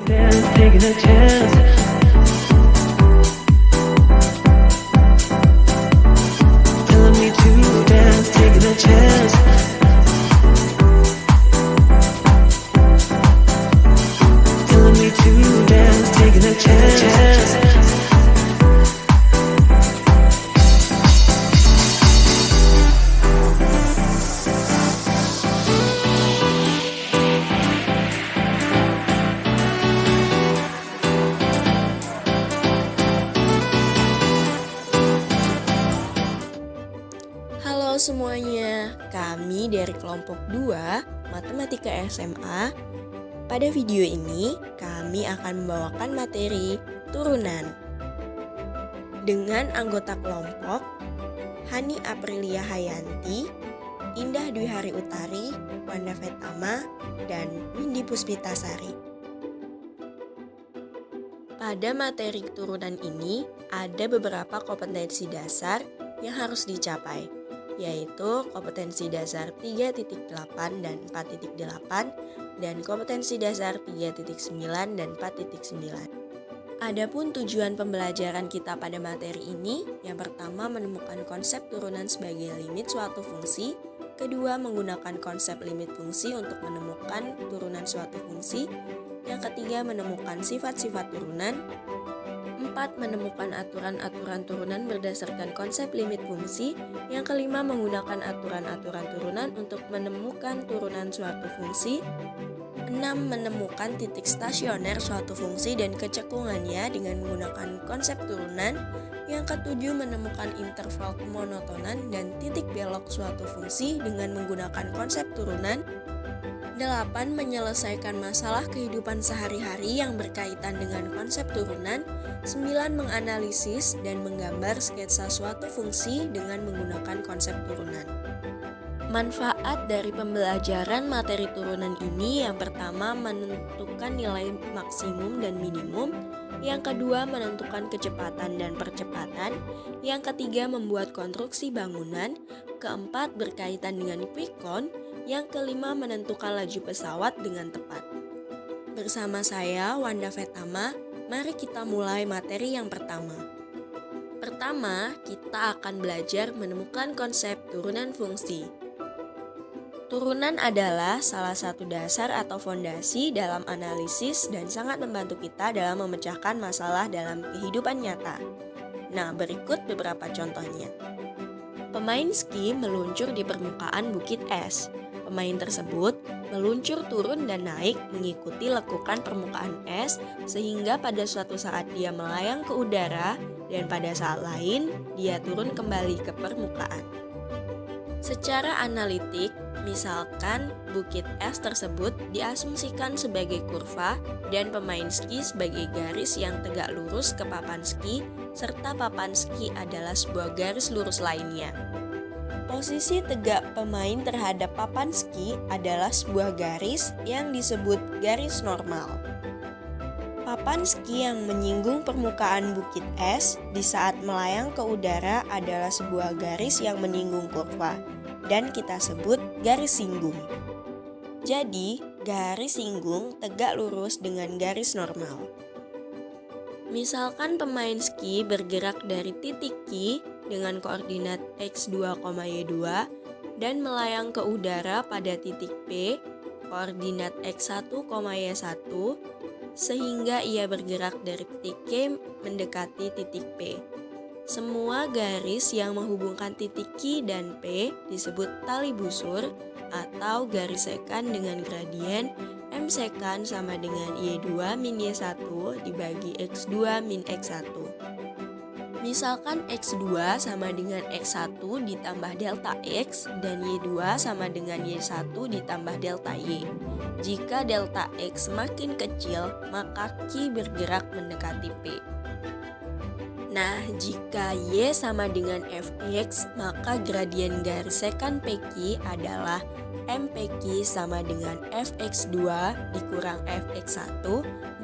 Taking a chance. Telling me to dance, taking a chance. Telling me to dance, taking a chance. Halo semuanya, kami dari kelompok 2 Matematika SMA. Pada video ini, kami akan membawakan materi turunan dengan anggota kelompok Hani Aprilia Hayanti, Indah Dwi Hari Utari, Wanda Vetama, dan Windy Puspitasari. Pada materi turunan ini, ada beberapa kompetensi dasar yang harus dicapai, yaitu kompetensi dasar 3.8 dan 4.8 dan kompetensi dasar 3.9 dan 4.9. Adapun tujuan pembelajaran kita pada materi ini, yang pertama menemukan konsep turunan sebagai limit suatu fungsi, kedua menggunakan konsep limit fungsi untuk menemukan turunan suatu fungsi, yang ketiga menemukan sifat-sifat turunan, 4. Menemukan aturan-aturan turunan berdasarkan konsep limit fungsi. Yang kelima, menggunakan aturan-aturan turunan untuk menemukan turunan suatu fungsi. 6. Menemukan titik stasioner suatu fungsi dan kecekungannya dengan menggunakan konsep turunan. Yang ketujuh, menemukan interval kemonotonan dan titik belok suatu fungsi dengan menggunakan konsep turunan. 8. Menyelesaikan masalah kehidupan sehari-hari yang berkaitan dengan konsep turunan. 9. Menganalisis dan menggambar sketsa suatu fungsi dengan menggunakan konsep turunan. Manfaat dari pembelajaran materi turunan ini, yang pertama menentukan nilai maksimum dan minimum, yang kedua menentukan kecepatan dan percepatan, yang ketiga membuat konstruksi bangunan, keempat berkaitan dengan quick count, yang kelima menentukan laju pesawat dengan tepat. Bersama saya, Wanda Vetama, mari kita mulai materi yang pertama. Pertama, kita akan belajar menemukan konsep turunan fungsi. Turunan adalah salah satu dasar atau fondasi dalam analisis dan sangat membantu kita dalam memecahkan masalah dalam kehidupan nyata. Nah, berikut beberapa contohnya. Pemain ski meluncur di permukaan bukit es. Pemain tersebut meluncur turun dan naik mengikuti lekukan permukaan es sehingga pada suatu saat dia melayang ke udara dan pada saat lain dia turun kembali ke permukaan. Secara analitik, misalkan bukit es tersebut diasumsikan sebagai kurva dan pemain ski sebagai garis yang tegak lurus ke papan ski serta papan ski adalah sebuah garis lurus lainnya. Posisi tegak pemain terhadap papan ski adalah sebuah garis yang disebut garis normal. Papan ski yang menyinggung permukaan bukit es di saat melayang ke udara adalah sebuah garis yang menyinggung kurva dan kita sebut garis singgung. Jadi, garis singgung tegak lurus dengan garis normal. Misalkan pemain ski bergerak dari titik Q dengan koordinat x2, y2 dan melayang ke udara pada titik P, koordinat x1, y1 sehingga ia bergerak dari titik Q mendekati titik P. Semua garis yang menghubungkan titik Q dan P disebut tali busur atau garis sekan dengan gradien M sekan sama dengan Y2 min Y1 dibagi X2 min X1. Misalkan X2 sama dengan X1 ditambah delta X dan Y2 sama dengan Y1 ditambah delta Y. Jika delta X semakin kecil, maka Q bergerak mendekati P. Nah, jika Y sama dengan Fx, maka gradien garis sekan PQ adalah MPQ sama dengan Fx2 dikurang Fx1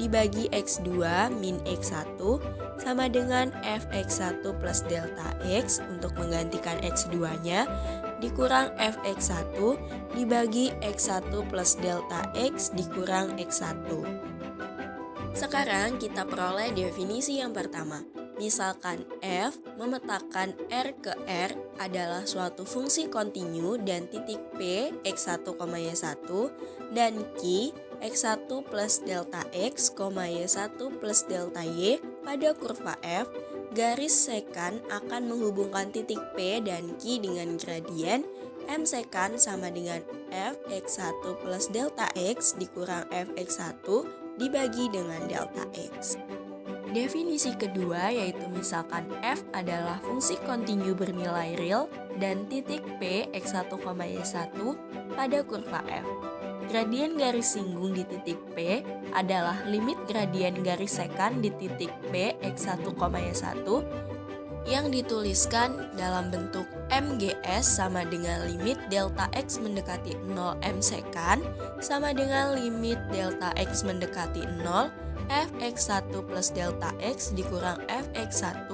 dibagi X2 min X1 sama dengan Fx1 plus delta X untuk menggantikan X2-nya dikurang Fx1 dibagi X1 plus delta X dikurang X1. Sekarang kita peroleh definisi yang pertama. Misalkan f memetakan R ke R adalah suatu fungsi kontinu dan titik P x1, y1 dan Q x1 plus delta x, y1 plus delta y pada kurva f, garis sekan akan menghubungkan titik P dan Q dengan gradien m sekan sama dengan f x1 plus delta x dikurang f x1 dibagi dengan delta x. Definisi kedua yaitu misalkan f adalah fungsi kontinu bernilai real dan titik P x1, y1 pada kurva f. Gradien garis singgung di titik P adalah limit gradien garis sekan di titik P x1, y1 yang dituliskan dalam bentuk MGS sama dengan limit delta x mendekati 0 m sekan sama dengan limit delta x mendekati 0 fx1 plus delta x dikurang fx1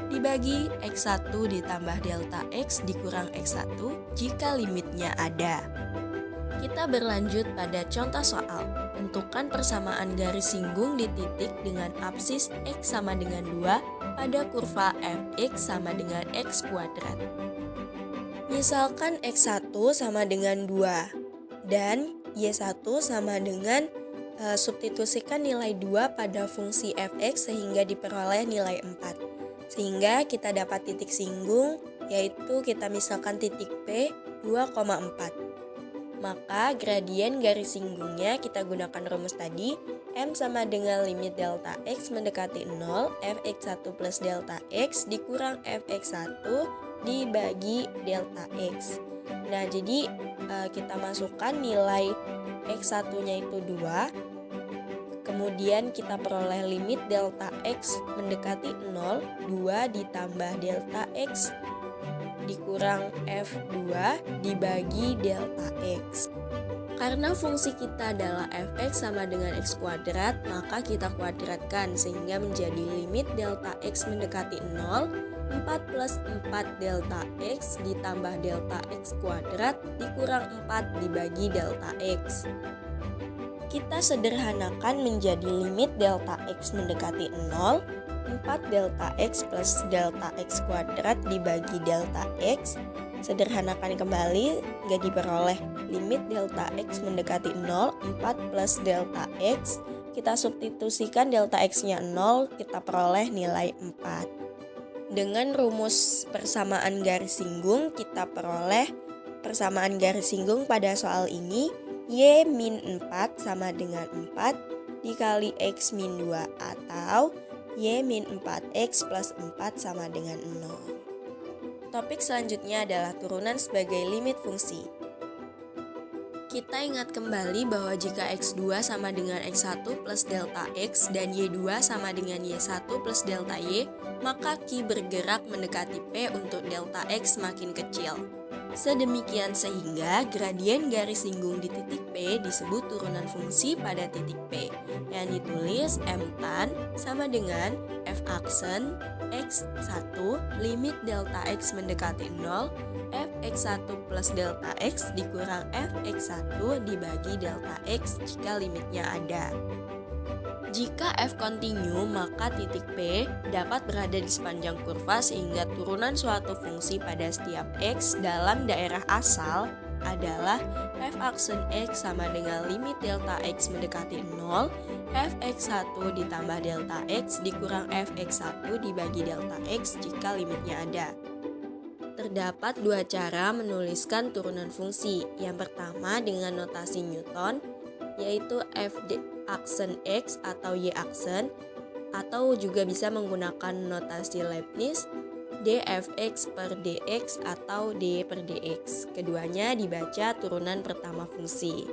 dibagi x1 ditambah delta x dikurang x1 jika limitnya ada. Kita berlanjut pada contoh soal. Tentukan persamaan garis singgung di titik dengan absis x sama dengan 2 pada kurva fx sama dengan x kuadrat. Misalkan x1 sama dengan 2 dan y1 sama dengan substitusikan nilai 2 pada fungsi fx sehingga diperoleh nilai 4. Sehingga kita dapat titik singgung, yaitu kita misalkan titik P 2,4. Maka gradien garis singgungnya kita gunakan rumus tadi, M sama dengan limit delta X mendekati 0, Fx1 plus delta X dikurang Fx1 dibagi delta X. Nah, jadi kita masukkan nilai X1-nya itu 2, kemudian kita peroleh limit delta X mendekati 0, 2 ditambah delta X dikurang F2 dibagi delta X. Karena fungsi kita adalah fx sama dengan x kuadrat, maka kita kuadratkan sehingga menjadi limit delta x mendekati 0, 4 plus 4 delta x ditambah delta x kuadrat dikurang 4 dibagi delta x. Kita sederhanakan menjadi limit delta x mendekati 0, 4 delta x plus delta x kuadrat dibagi delta x. Sederhanakan kembali, nggak diperoleh limit delta x mendekati 0, 4 plus delta x. Kita substitusikan delta x-nya 0, kita peroleh nilai 4. Dengan rumus persamaan garis singgung, kita peroleh persamaan garis singgung pada soal ini, y min 4 sama dengan 4 dikali x min 2 atau y min 4x plus 4 sama dengan 0. Topik selanjutnya adalah turunan sebagai limit fungsi. Kita ingat kembali bahwa jika x2 sama dengan x1 plus delta x dan y2 sama dengan y1 plus delta y, maka Q bergerak mendekati P untuk delta x makin kecil. Sedemikian sehingga gradien garis singgung di titik P disebut turunan fungsi pada titik P, yang ditulis M tan sama dengan f aksen x1 limit delta x mendekati 0, fx1 plus delta x dikurang fx1 dibagi delta x jika limitnya ada. Jika f kontinu, maka titik P dapat berada di sepanjang kurva sehingga turunan suatu fungsi pada setiap x dalam daerah asal adalah f aksen x sama dengan limit delta x mendekati 0, fx1 ditambah delta x dikurang fx1 dibagi delta x jika limitnya ada. Terdapat dua cara menuliskan turunan fungsi. Yang pertama dengan notasi Newton, yaitu f aksen x atau y aksen, atau juga bisa menggunakan notasi Leibniz dfx per dx atau d per dx. Keduanya dibaca turunan pertama fungsi.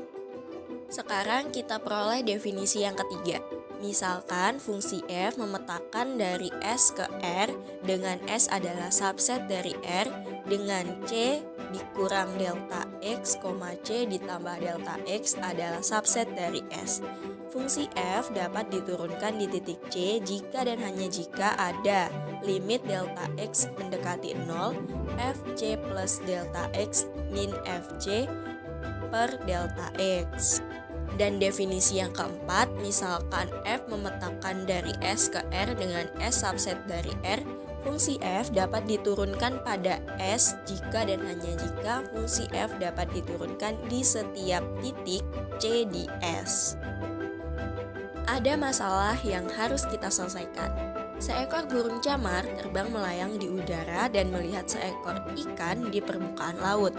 Sekarang kita peroleh definisi yang ketiga. Misalkan fungsi f memetakan dari S ke R dengan S adalah subset dari R dengan C dikurang delta X, C ditambah delta X adalah subset dari S. Fungsi f dapat diturunkan di titik C jika dan hanya jika ada limit delta X mendekati 0, Fc plus delta X min Fc per delta X. Dan definisi yang keempat, misalkan f memetakan dari S ke R dengan S subset dari R, fungsi f dapat diturunkan pada S jika dan hanya jika fungsi f dapat diturunkan di setiap titik C di S. Ada masalah yang harus kita selesaikan. Seekor burung camar terbang melayang di udara dan melihat seekor ikan di permukaan laut.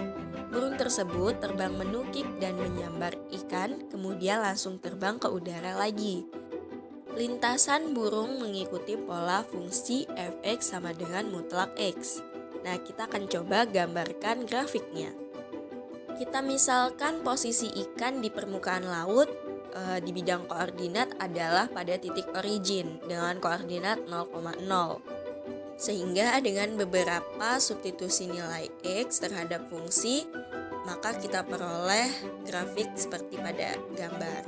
Burung tersebut terbang menukik dan menyambar ikan, kemudian langsung terbang ke udara lagi. Lintasan burung mengikuti pola fungsi fx sama dengan mutlak x. Nah, kita akan coba gambarkan grafiknya. Kita misalkan posisi ikan di permukaan laut di bidang koordinat adalah pada titik origin dengan koordinat 0,0. Sehingga dengan beberapa substitusi nilai x terhadap fungsi, maka kita peroleh grafik seperti pada gambar.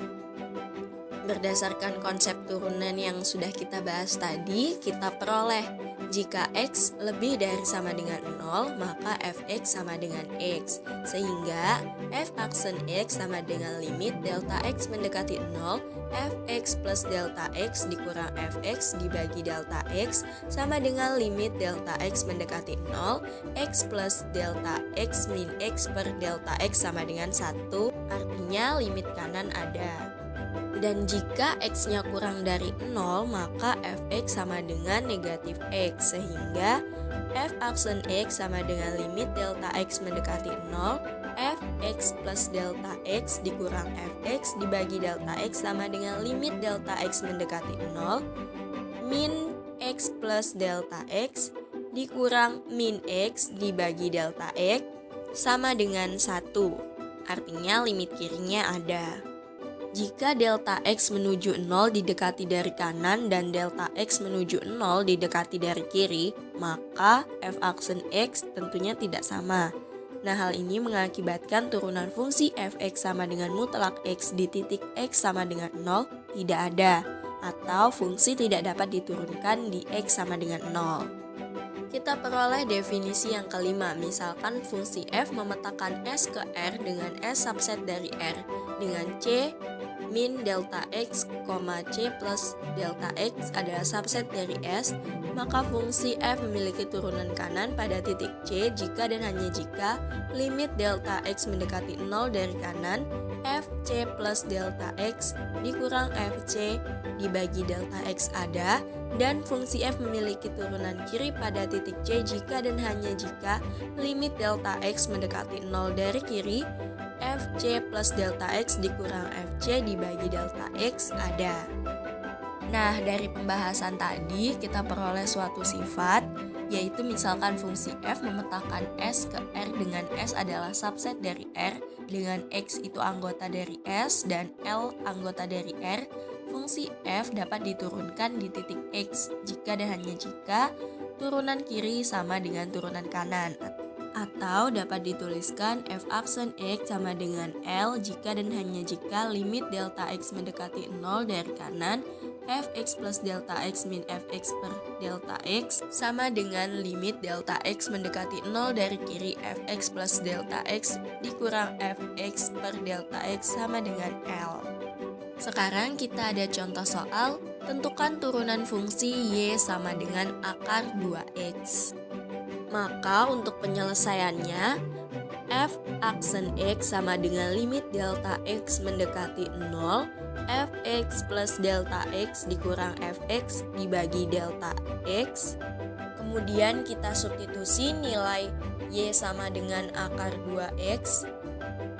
Berdasarkan konsep turunan yang sudah kita bahas tadi, kita peroleh jika x lebih dari sama dengan 0, maka fx sama dengan x. Sehingga f aksen x sama dengan limit delta x mendekati 0, fx plus delta x dikurang fx dibagi delta x sama dengan limit delta x mendekati 0, x plus delta x min x per delta x sama dengan 1, artinya limit kanan ada. Dan jika x-nya kurang dari 0, maka fx sama dengan negatif x, sehingga f aksen x sama dengan limit delta x mendekati 0, fx plus delta x dikurang fx dibagi delta x sama dengan limit delta x mendekati 0, min x plus delta x dikurang min x dibagi delta x sama dengan 1, artinya limit kirinya ada. Jika delta x menuju 0 didekati dari kanan dan delta x menuju 0 didekati dari kiri, maka f aksen x tentunya tidak sama. Nah, hal ini mengakibatkan turunan fungsi fx sama dengan mutlak x di titik x sama dengan 0 tidak ada, atau fungsi tidak dapat diturunkan di x sama dengan 0. Kita peroleh definisi yang kelima, misalkan fungsi f memetakan S ke R dengan S subset dari R dengan C min delta x, C plus delta x adalah subset dari S, maka fungsi f memiliki turunan kanan pada titik C jika dan hanya jika limit delta x mendekati 0 dari kanan, fc plus delta x dikurang fc dibagi delta x ada, dan fungsi f memiliki turunan kiri pada titik C jika dan hanya jika limit delta x mendekati 0 dari kiri, fc plus delta x dikurang fc dibagi delta x ada. Nah, dari pembahasan tadi kita peroleh suatu sifat, yaitu misalkan fungsi f memetakan S ke R dengan S adalah subset dari R, dengan X itu anggota dari S dan L anggota dari R, fungsi f dapat diturunkan di titik X jika dan hanya jika turunan kiri sama dengan turunan kanan, atau dapat dituliskan f aksen x sama dengan L jika dan hanya jika limit delta x mendekati 0 dari kanan, fx plus delta x min fx per delta x sama dengan limit delta x mendekati 0 dari kiri, fx plus delta x dikurang fx per delta x sama dengan L. Sekarang kita ada contoh soal, tentukan turunan fungsi y sama dengan akar 2x. Maka untuk penyelesaiannya, f aksen x sama dengan limit delta x mendekati 0, fx plus delta x dikurang fx dibagi delta x. Kemudian kita substitusi nilai y sama dengan akar 2x,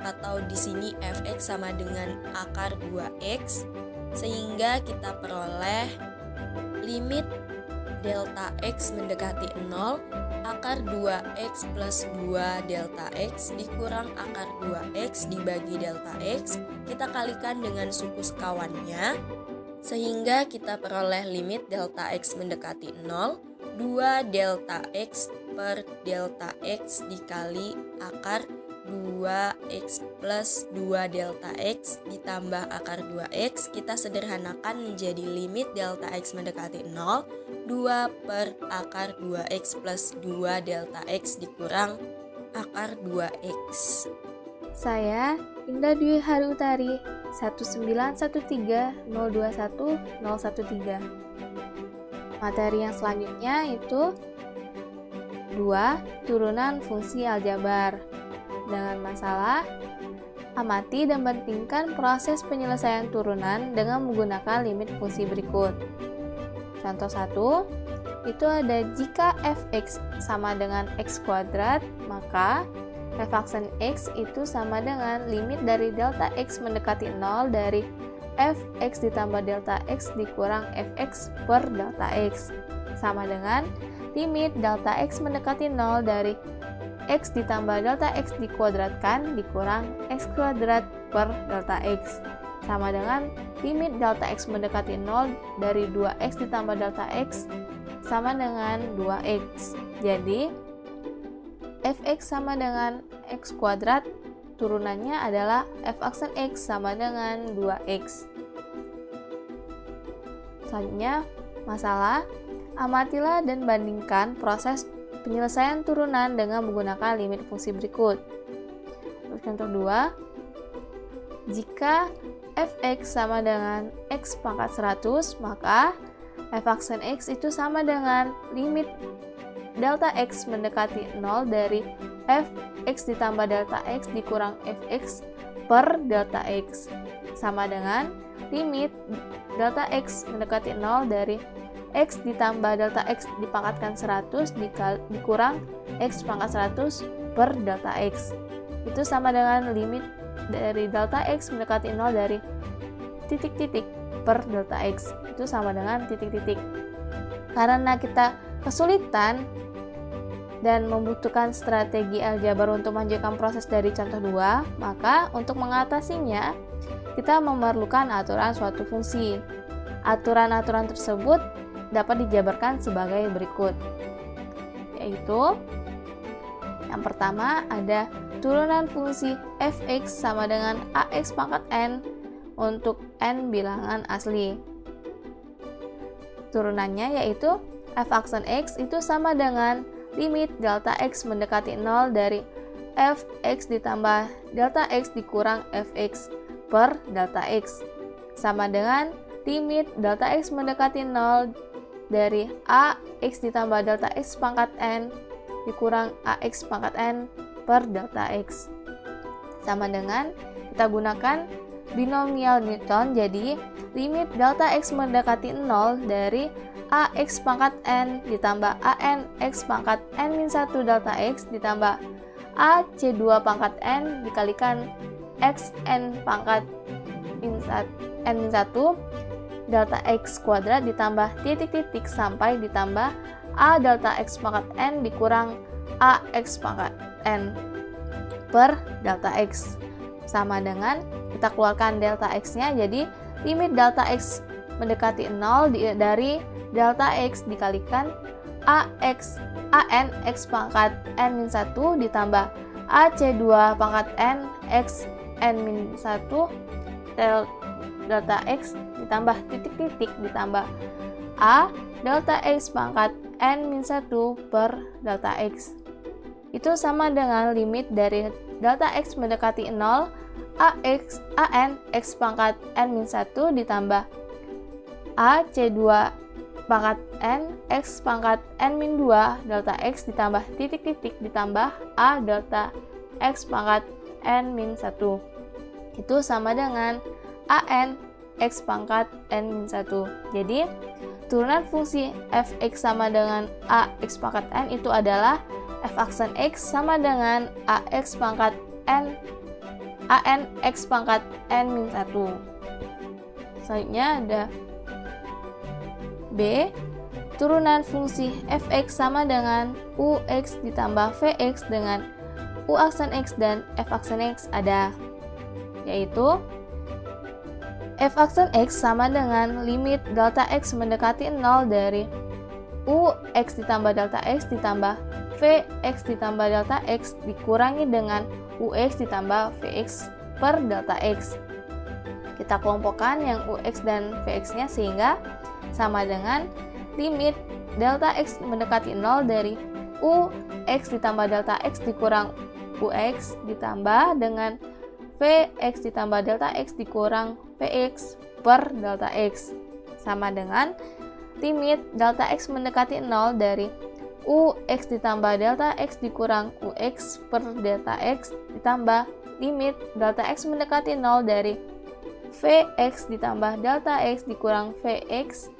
atau di sini fx sama dengan akar 2x, sehingga kita peroleh limit delta x mendekati 0, akar 2x plus 2 delta x dikurang akar 2x dibagi delta x, kita kalikan dengan suku sekawannya, sehingga kita peroleh limit delta x mendekati 0, 2 delta x per delta x dikali akar 2x plus 2 delta x ditambah akar 2x, kita sederhanakan menjadi limit delta x mendekati 0, 2 per akar 2x plus 2 delta x dikurang akar 2x. Saya Indah Dwi Hari Utari 19130211013. Materi yang selanjutnya itu 2. Turunan fungsi aljabar. Dengan masalah amati dan bandingkan proses penyelesaian turunan dengan menggunakan limit fungsi berikut. Contoh 1, itu ada jika fx sama dengan x kuadrat, maka f aksen x itu sama dengan limit dari delta x mendekati 0 dari fx ditambah delta x dikurang fx per delta x, sama dengan limit delta x mendekati 0 dari x ditambah delta x dikuadratkan dikurang x kuadrat per delta x, sama dengan limit delta x mendekati 0 dari 2x ditambah delta x sama dengan 2x. Jadi fx sama dengan x kuadrat, turunannya adalah f aksen x sama dengan 2x. Selanjutnya, masalah amatilah dan bandingkan proses penyelesaian turunan dengan menggunakan limit fungsi berikut. Untuk contoh 2, jika fx sama dengan x pangkat 100, maka f aksen x itu sama dengan limit delta x mendekati 0 dari fx ditambah delta x dikurang fx per delta x, sama dengan limit delta x mendekati 0 dari x ditambah delta x dipangkatkan 100 dikurang x pangkat 100 per delta x. Itu sama dengan limit dari delta x mendekati 0 dari titik-titik per delta x. Itu sama dengan titik-titik. Karena kita kesulitan dan membutuhkan strategi aljabar untuk melanjutkan proses dari contoh 2, maka untuk mengatasinya kita memerlukan aturan suatu fungsi. Aturan-aturan tersebut dapat dijabarkan sebagai berikut, yaitu yang pertama ada turunan fungsi fx sama dengan ax pangkat n untuk n bilangan asli. Turunannya yaitu f aksen x itu sama dengan limit delta x mendekati 0 dari fx ditambah delta x dikurang fx per delta x, sama dengan limit delta x mendekati 0 dari ax ditambah delta x pangkat n dikurang ax pangkat n per delta x, sama dengan kita gunakan binomial Newton. Jadi limit delta x mendekati 0 dari ax pangkat n ditambah an x pangkat n-1 delta x ditambah ac2 pangkat n dikalikan xn pangkat n-1 delta x kuadrat ditambah titik-titik sampai ditambah a delta x pangkat n dikurang ax pangkat n per delta x, sama dengan kita keluarkan delta x-nya, jadi limit delta x mendekati 0 dari delta x dikalikan an x pangkat n-1 ditambah ac2 pangkat n x n-1 delta x ditambah titik-titik ditambah a delta x pangkat n-1 per delta x. Itu sama dengan limit dari delta x mendekati 0 an x pangkat n-1 ditambah ac2 pangkat n x pangkat n-2 delta x ditambah titik-titik ditambah a delta x pangkat n-1. Itu sama dengan an x pangkat n-1. Jadi turunan fungsi fx sama dengan ax pangkat n itu adalah f aksen x sama dengan ax pangkat n an x pangkat n-1. Selanjutnya ada B. Turunan fungsi fx sama dengan ux ditambah vx dengan u aksen x dan f aksen x ada, yaitu f aksen x sama dengan limit delta x mendekati 0 dari ux ditambah delta x ditambah vx ditambah delta x dikurangi dengan ux ditambah vx per delta x. Kita kelompokkan yang ux dan vx-nya sehingga sama dengan limit delta x mendekati 0 dari ux ditambah delta x dikurang ux ditambah dengan Vx ditambah delta x dikurang Vx per delta x sama dengan limit delta x mendekati 0 dari ux ditambah delta x dikurang ux per delta x ditambah limit delta x mendekati 0 dari Vx ditambah delta x dikurang Vx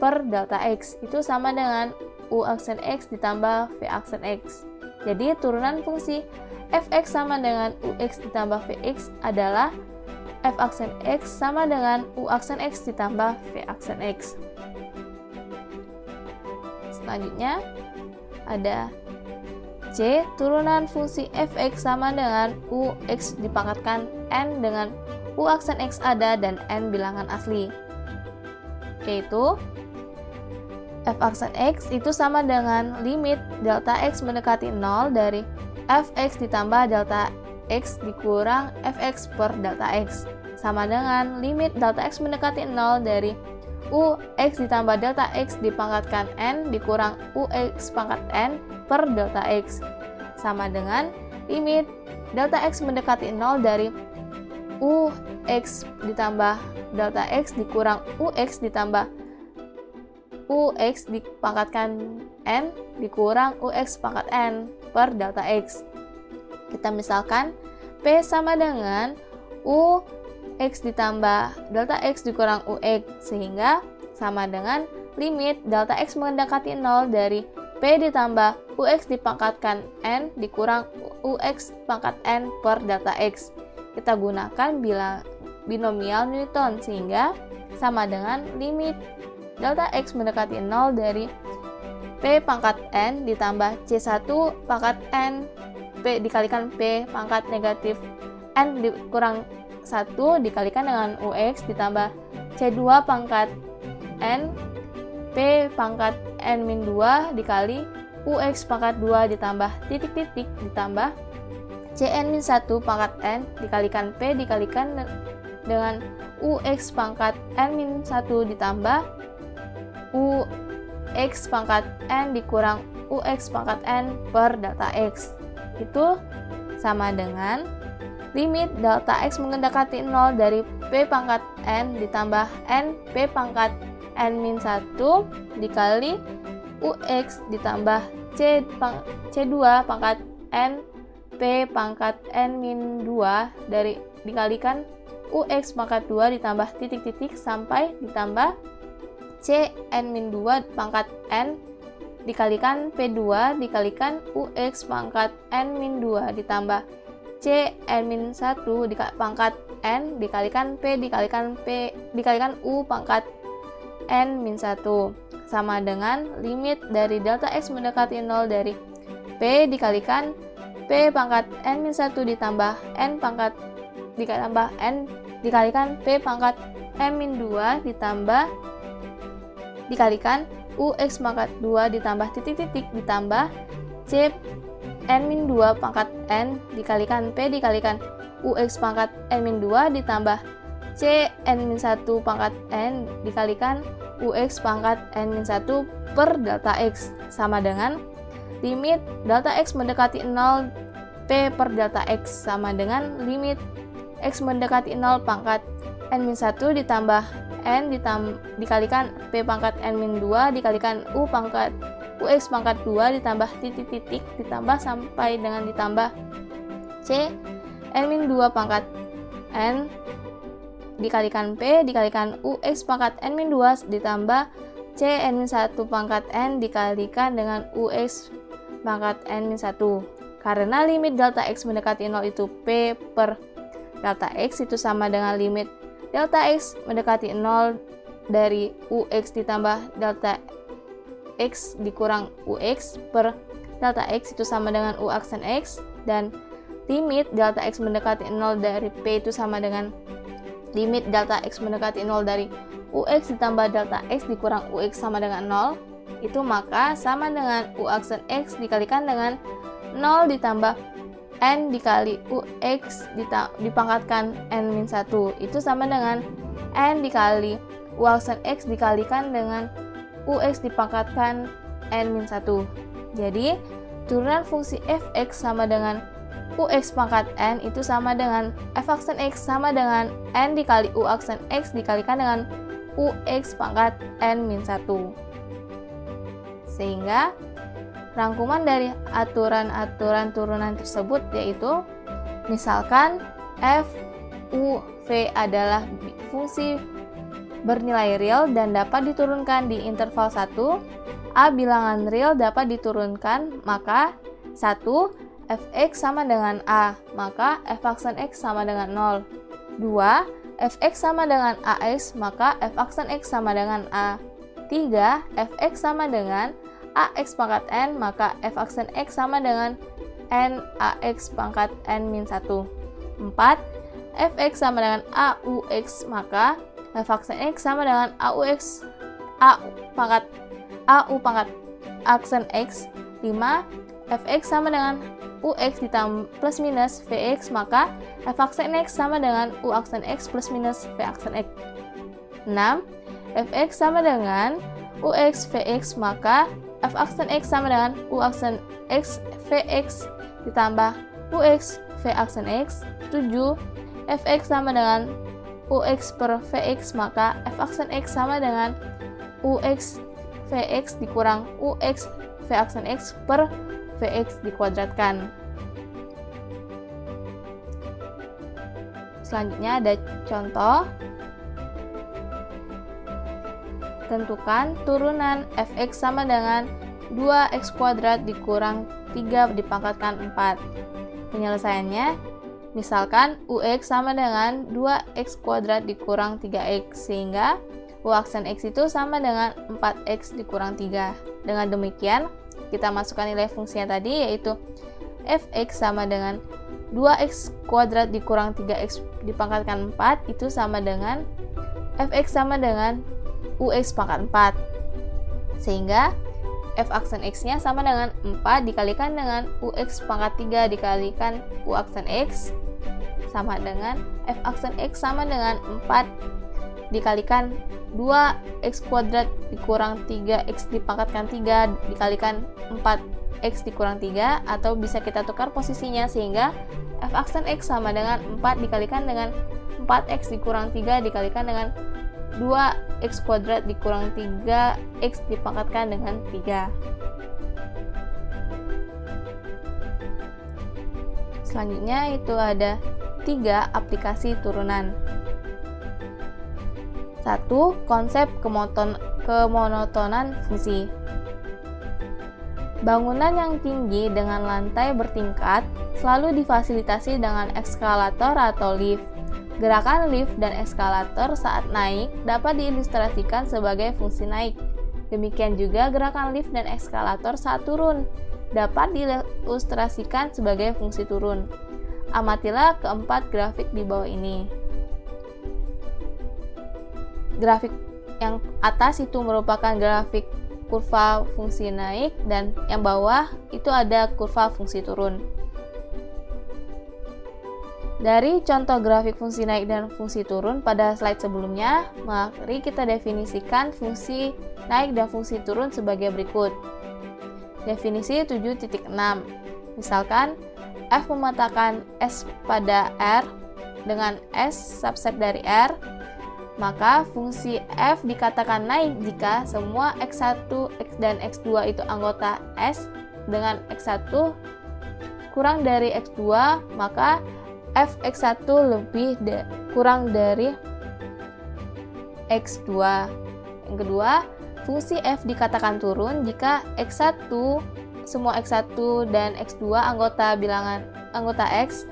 per delta x. Itu sama dengan u aksen x ditambah v aksen x. Jadi turunan fungsi fx sama dengan ux ditambah vx adalah f aksen x sama dengan u aksen x ditambah v aksen x. Selanjutnya ada C. Turunan fungsi fx sama dengan ux dipangkatkan n dengan u aksen x ada dan n bilangan asli, yaitu f aksen x itu sama dengan limit delta x mendekati 0 dari fx ditambah delta x dikurang fx per delta x sama dengan limit delta x mendekati 0 dari ux ditambah delta x dipangkatkan n dikurang ux pangkat n per delta x sama dengan limit delta x mendekati 0 dari ux ditambah delta x dikurang ux ditambah ux dipangkatkan n dikurang ux pangkat n per delta x. Kita misalkan P sama dengan ux ditambah delta x dikurang ux sehingga sama dengan limit delta x mendekati 0 dari P ditambah ux dipangkatkan n dikurang ux pangkat n per delta x. Kita gunakan binomial Newton sehingga sama dengan limit delta x mendekati 0 dari P pangkat n ditambah C1 pangkat n P dikalikan P pangkat negatif n dikurang 1 dikalikan dengan ux ditambah C2 pangkat n P pangkat n-2 dikali ux pangkat 2 ditambah titik-titik ditambah Cn-1 pangkat n dikalikan P dikalikan dengan ux pangkat n-1 ditambah ux pangkat n dikurang ux pangkat n per delta x. Itu sama dengan limit delta x mendekati 0 dari P pangkat n ditambah n P pangkat n-1 dikali ux ditambah C2 pangkat n P pangkat n-2 dari dikalikan ux pangkat 2 ditambah titik-titik sampai ditambah Cn-2 pangkat n dikalikan P2 dikalikan ux pangkat n-2 ditambah Cn-1 pangkat n dikalikan P dikalikan u pangkat n-1 sama dengan limit dari delta x mendekati 0 dari P dikalikan P pangkat n-1 ditambah n pangkat ditambah n dikalikan P pangkat n-2 ditambah dikalikan ux pangkat 2 ditambah titik-titik ditambah C n-2 pangkat n dikalikan P dikalikan ux pangkat n-2 ditambah C n-1 pangkat n dikalikan ux pangkat n-1 per delta x sama dengan limit delta x mendekati 0 P per delta x sama dengan limit x mendekati 0 pangkat n-1 ditambah n dikalikan P pangkat n-2 dikalikan ux pangkat 2 ditambah titik-titik ditambah sampai dengan ditambah C n-2 pangkat n dikalikan P dikalikan ux pangkat n-2 ditambah C n-1 pangkat n dikalikan dengan ux pangkat n-1. Karena limit delta x mendekati 0 itu P per delta x itu sama dengan limit delta x mendekati 0 dari ux ditambah delta x dikurang ux per delta x itu sama dengan u aksen x dan limit delta x mendekati 0 dari P itu sama dengan limit delta x mendekati 0 dari ux ditambah delta x dikurang ux sama dengan 0 itu maka sama dengan u aksen x dikalikan dengan 0 ditambah n dikali ux dipangkatkan n-1 itu sama dengan n dikali u aksen x dikalikan dengan ux dipangkatkan n-1. Jadi turunan fungsi fx sama dengan UX pangkat N itu sama dengan F aksen X sama dengan N dikali U aksen X dikalikan dengan UX pangkat N-1. Sehingga rangkuman dari aturan-aturan turunan tersebut yaitu misalkan F, U, V adalah fungsi bernilai real dan dapat diturunkan di interval 1, A bilangan real dapat diturunkan, maka 1. Fx sama dengan A, maka f aksen X sama dengan 0. 2. Fx sama dengan Ax, maka f aksen X sama dengan A. 3. Fx sama dengan Ax pangkat N, maka f aksen X sama dengan N Ax pangkat N-1. 4. Fx sama dengan Aux, maka f aksen X sama dengan Aux AU pangkat aksen X. 5. Fx sama dengan Ux ditambah plus minus Vx, maka f aksen X sama dengan U aksen X plus minus V aksen X. 6. Fx sama dengan Ux Vx, maka f aksen X sama dengan U aksen X Vx ditambah Ux V aksen X. 7. Fx sama dengan Ux per Vx, maka f aksen X sama dengan Ux Vx dikurang Ux V aksen X per Vx dikuadratkan. Selanjutnya ada contoh. Tentukan turunan Fx sama dengan 2x kuadrat dikurang 3 dipangkatkan 4. Penyelesaiannya, misalkan Ux sama dengan 2x kuadrat dikurang 3x, sehingga U aksen X itu sama dengan 4x dikurang 3. Dengan demikian, kita masukkan nilai fungsinya tadi, yaitu Fx sama dengan 2x kuadrat dikurang 3x dipangkatkan 4, itu sama dengan Fx sama dengan Ux pangkat 4. Sehingga F aksen X-nya sama dengan 4 dikalikan dengan Ux pangkat 3 dikalikan U aksen X, sama dengan F aksen X sama dengan 4 dikalikan 2x kuadrat dikurang 3x dipangkatkan 3 dikalikan 4x dikurang 3, atau bisa kita tukar posisinya sehingga f aksen X sama dengan 4 dikalikan dengan 4x dikurang 3 dikalikan dengan 2x kuadrat dikurang 3x dipangkatkan dengan 3. Selanjutnya itu ada 3 aplikasi turunan. 1. Konsep kemonotonan fungsi. Bangunan yang tinggi dengan lantai bertingkat selalu difasilitasi dengan eskalator atau lift. Gerakan lift dan eskalator saat naik dapat diilustrasikan sebagai fungsi naik. Demikian juga gerakan lift dan eskalator saat turun dapat diilustrasikan sebagai fungsi turun. Amatilah keempat grafik di bawah ini. Grafik yang atas itu merupakan grafik kurva fungsi naik, dan yang bawah itu ada kurva fungsi turun. Dari contoh grafik fungsi naik dan fungsi turun pada slide sebelumnya, mari kita definisikan fungsi naik dan fungsi turun sebagai berikut. Definisi 7.6. Misalkan f memetakan S pada R dengan S subset dari R, maka fungsi f dikatakan naik jika semua x1, x dan x2 itu anggota S dengan x1 kurang dari x2, maka f x1 kurang dari x2. Yang kedua, fungsi f dikatakan turun jika x1 semua x1 dan x2 anggota x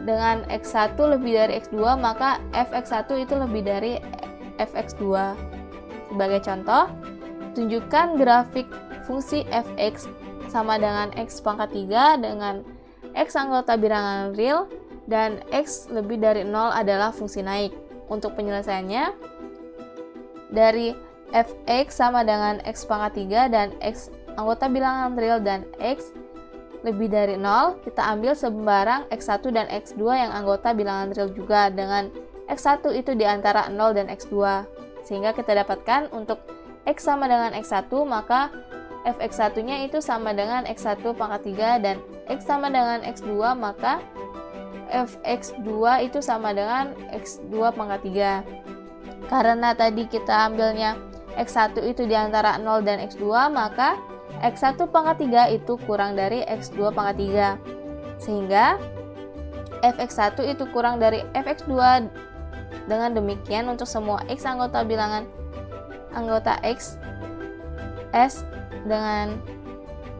dengan x1 lebih dari x2, maka fx1 itu lebih dari fx2. Sebagai contoh, tunjukkan grafik fungsi fx sama dengan x pangkat 3 dengan x anggota bilangan real dan x lebih dari 0 adalah fungsi naik. Untuk penyelesaiannya, dari fx sama dengan x pangkat 3 dan x anggota bilangan real dan x lebih dari 0, kita ambil sembarang x1 dan x2 yang anggota bilangan real juga dengan x1 itu di antara 0 dan x2. Sehingga kita dapatkan untuk x sama dengan x1, maka fx1-nya itu sama dengan x1 pangkat 3 dan x sama dengan x2, maka fx2 itu sama dengan x2 pangkat 3. Karena tadi kita ambilnya x1 itu di antara 0 dan x2, maka x1 pangkat 3 itu kurang dari x2 pangkat 3. Sehingga fx1 itu kurang dari fx2. Dengan demikian, untuk semua x anggota bilangan anggota x s dengan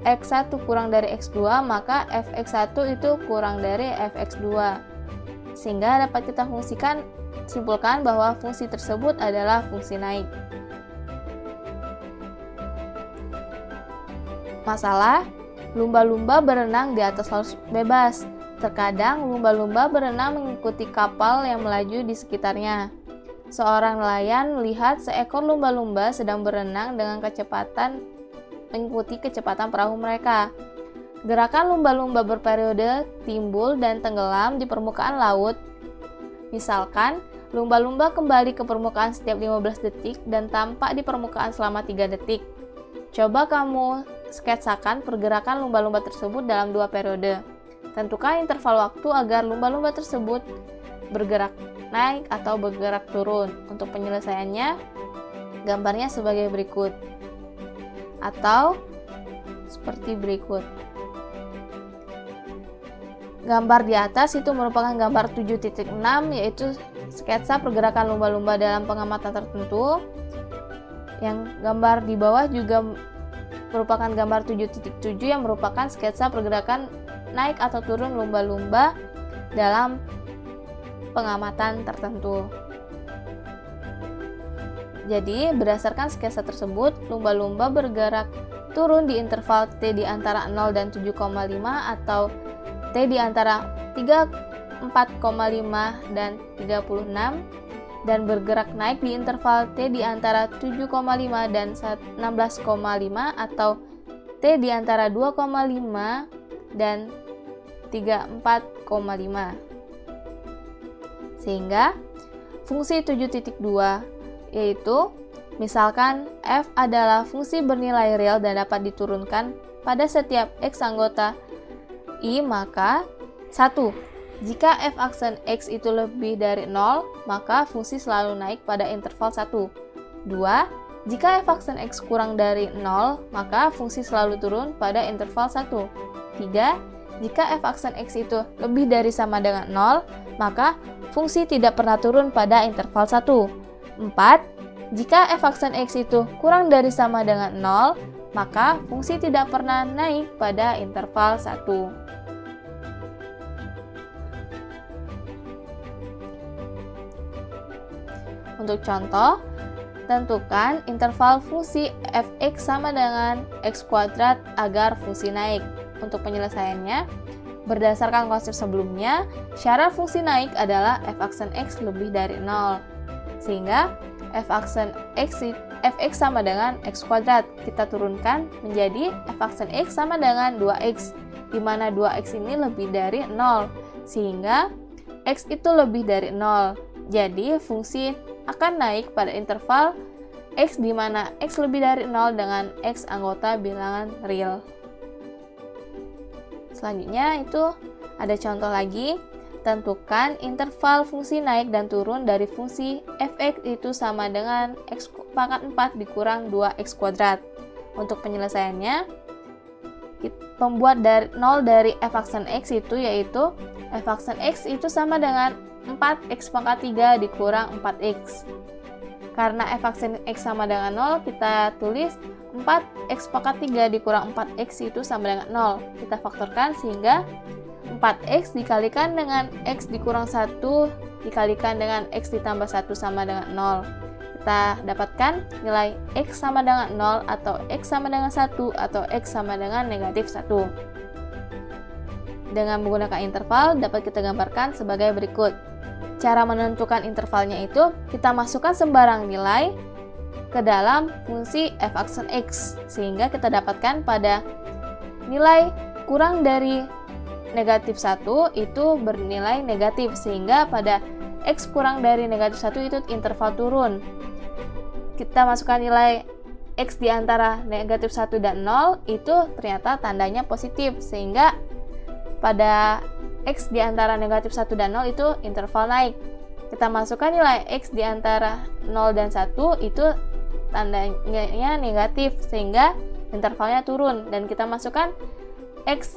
x1 kurang dari x2, maka fx1 itu kurang dari fx2. Sehingga dapat kita simpulkan bahwa fungsi tersebut adalah fungsi naik. Masalah, lumba-lumba berenang di atas laut bebas. Terkadang lumba-lumba berenang mengikuti kapal yang melaju di sekitarnya. Seorang nelayan melihat seekor lumba-lumba sedang berenang dengan kecepatan mengikuti kecepatan perahu mereka. Gerakan lumba-lumba berperiode timbul dan tenggelam di permukaan laut. Misalkan, lumba-lumba kembali ke permukaan setiap 15 detik dan tampak di permukaan selama 3 detik. Coba kamu sketsakan pergerakan lumba-lumba tersebut dalam 2 periode. Tentukan interval waktu agar lumba-lumba tersebut bergerak naik atau bergerak turun. Untuk penyelesaiannya, gambarnya sebagai berikut. Atau seperti berikut. Gambar di atas itu merupakan gambar 7.6, yaitu sketsa pergerakan lumba-lumba dalam pengamatan tertentu. Yang gambar di bawah juga merupakan gambar 7.7 yang merupakan sketsa pergerakan naik atau turun lumba-lumba dalam pengamatan tertentu. Jadi, berdasarkan sketsa tersebut, lumba-lumba bergerak turun di interval T di antara 0 dan 7,5 atau T di antara 4,5 dan 36, dan bergerak naik di interval T di antara 7,5 dan 16,5 atau T di antara 2,5 dan 34,5. Sehingga fungsi 7.2 yaitu misalkan f adalah fungsi bernilai real dan dapat diturunkan pada setiap x anggota I, maka 1. Jika f aksen x itu lebih dari 0, maka fungsi selalu naik pada interval 1. 2. Jika f aksen x kurang dari 0, maka fungsi selalu turun pada interval 1. 3. Jika f aksen x itu lebih dari sama dengan 0, maka fungsi tidak pernah turun pada interval 1. 4. Jika f aksen x itu kurang dari sama dengan 0, maka fungsi tidak pernah naik pada interval 1. Untuk contoh, tentukan interval fungsi fx sama dengan x kuadrat agar fungsi naik. Untuk penyelesaiannya, berdasarkan konsep sebelumnya, syarat fungsi naik adalah f aksen x lebih dari 0. Sehingga f aksen fx sama dengan x kuadrat. Kita turunkan menjadi f aksen x sama dengan 2x, di mana 2x ini lebih dari 0. Sehingga x itu lebih dari 0. Jadi, fungsi akan naik pada interval x di mana x lebih dari 0 dengan x anggota bilangan real. Selanjutnya itu ada contoh lagi. Tentukan interval fungsi naik dan turun dari fungsi fx itu sama dengan x pangkat 4 dikurang 2x kuadrat. Untuk penyelesaiannya, pembuat dari 0 dari f aksen x itu yaitu f aksen x itu sama dengan 4x pangkat 3 dikurang 4x. Karena f aksen x sama dengan 0, kita tulis 4x pangkat 3 dikurang 4x itu sama dengan 0. Kita faktorkan sehingga 4x dikalikan dengan x dikurang 1 dikalikan dengan x ditambah 1 sama dengan 0. Kita dapatkan nilai x sama dengan 0 atau x sama dengan 1 atau x sama dengan negatif 1. Dengan menggunakan interval dapat kita gambarkan sebagai berikut. Cara menentukan intervalnya itu kita masukkan sembarang nilai ke dalam fungsi f aksen x, sehingga kita dapatkan pada nilai kurang dari negatif 1 itu bernilai negatif, sehingga pada x kurang dari negatif 1 itu interval turun. Kita masukkan nilai X di antara negatif 1 dan 0 itu ternyata tandanya positif, sehingga pada X di antara negatif 1 dan 0 itu interval naik. Kita masukkan nilai X di antara 0 dan 1 itu tandanya negatif, sehingga intervalnya turun. Dan kita masukkan X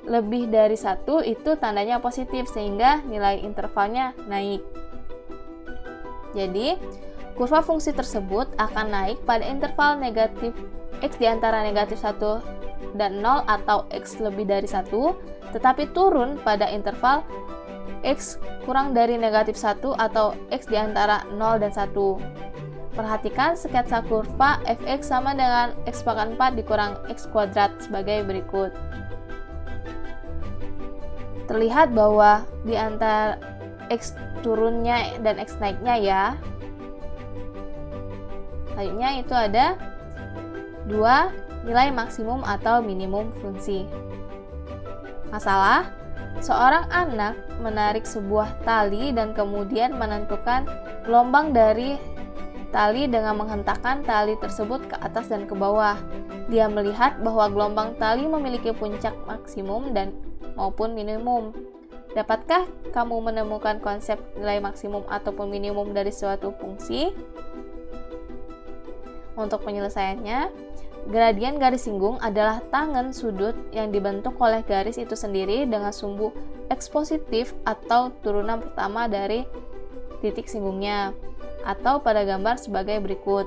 lebih dari 1 itu tandanya positif, sehingga nilai intervalnya naik. Jadi, kurva fungsi tersebut akan naik pada interval negatif X di antara negatif 1 dan 0 atau X lebih dari 1, tetapi turun pada interval X kurang dari negatif 1 atau X di antara 0 dan 1. Perhatikan sketsa kurva fx sama dengan X pangkat 4 dikurang X kuadrat sebagai berikut. Terlihat bahwa di antara X turunnya dan X naiknya ya. Selanjutnya itu ada 2 nilai maksimum atau minimum fungsi. Masalah, seorang anak menarik sebuah tali dan kemudian menentukan gelombang dari tali dengan menghentakkan tali tersebut ke atas dan ke bawah. Dia melihat bahwa gelombang tali memiliki puncak maksimum dan maupun minimum. Dapatkah kamu menemukan konsep nilai maksimum ataupun minimum dari suatu fungsi? Untuk penyelesaiannya, gradien garis singgung adalah tangen sudut yang dibentuk oleh garis itu sendiri dengan sumbu X positif atau turunan pertama dari titik singgungnya, atau pada gambar sebagai berikut.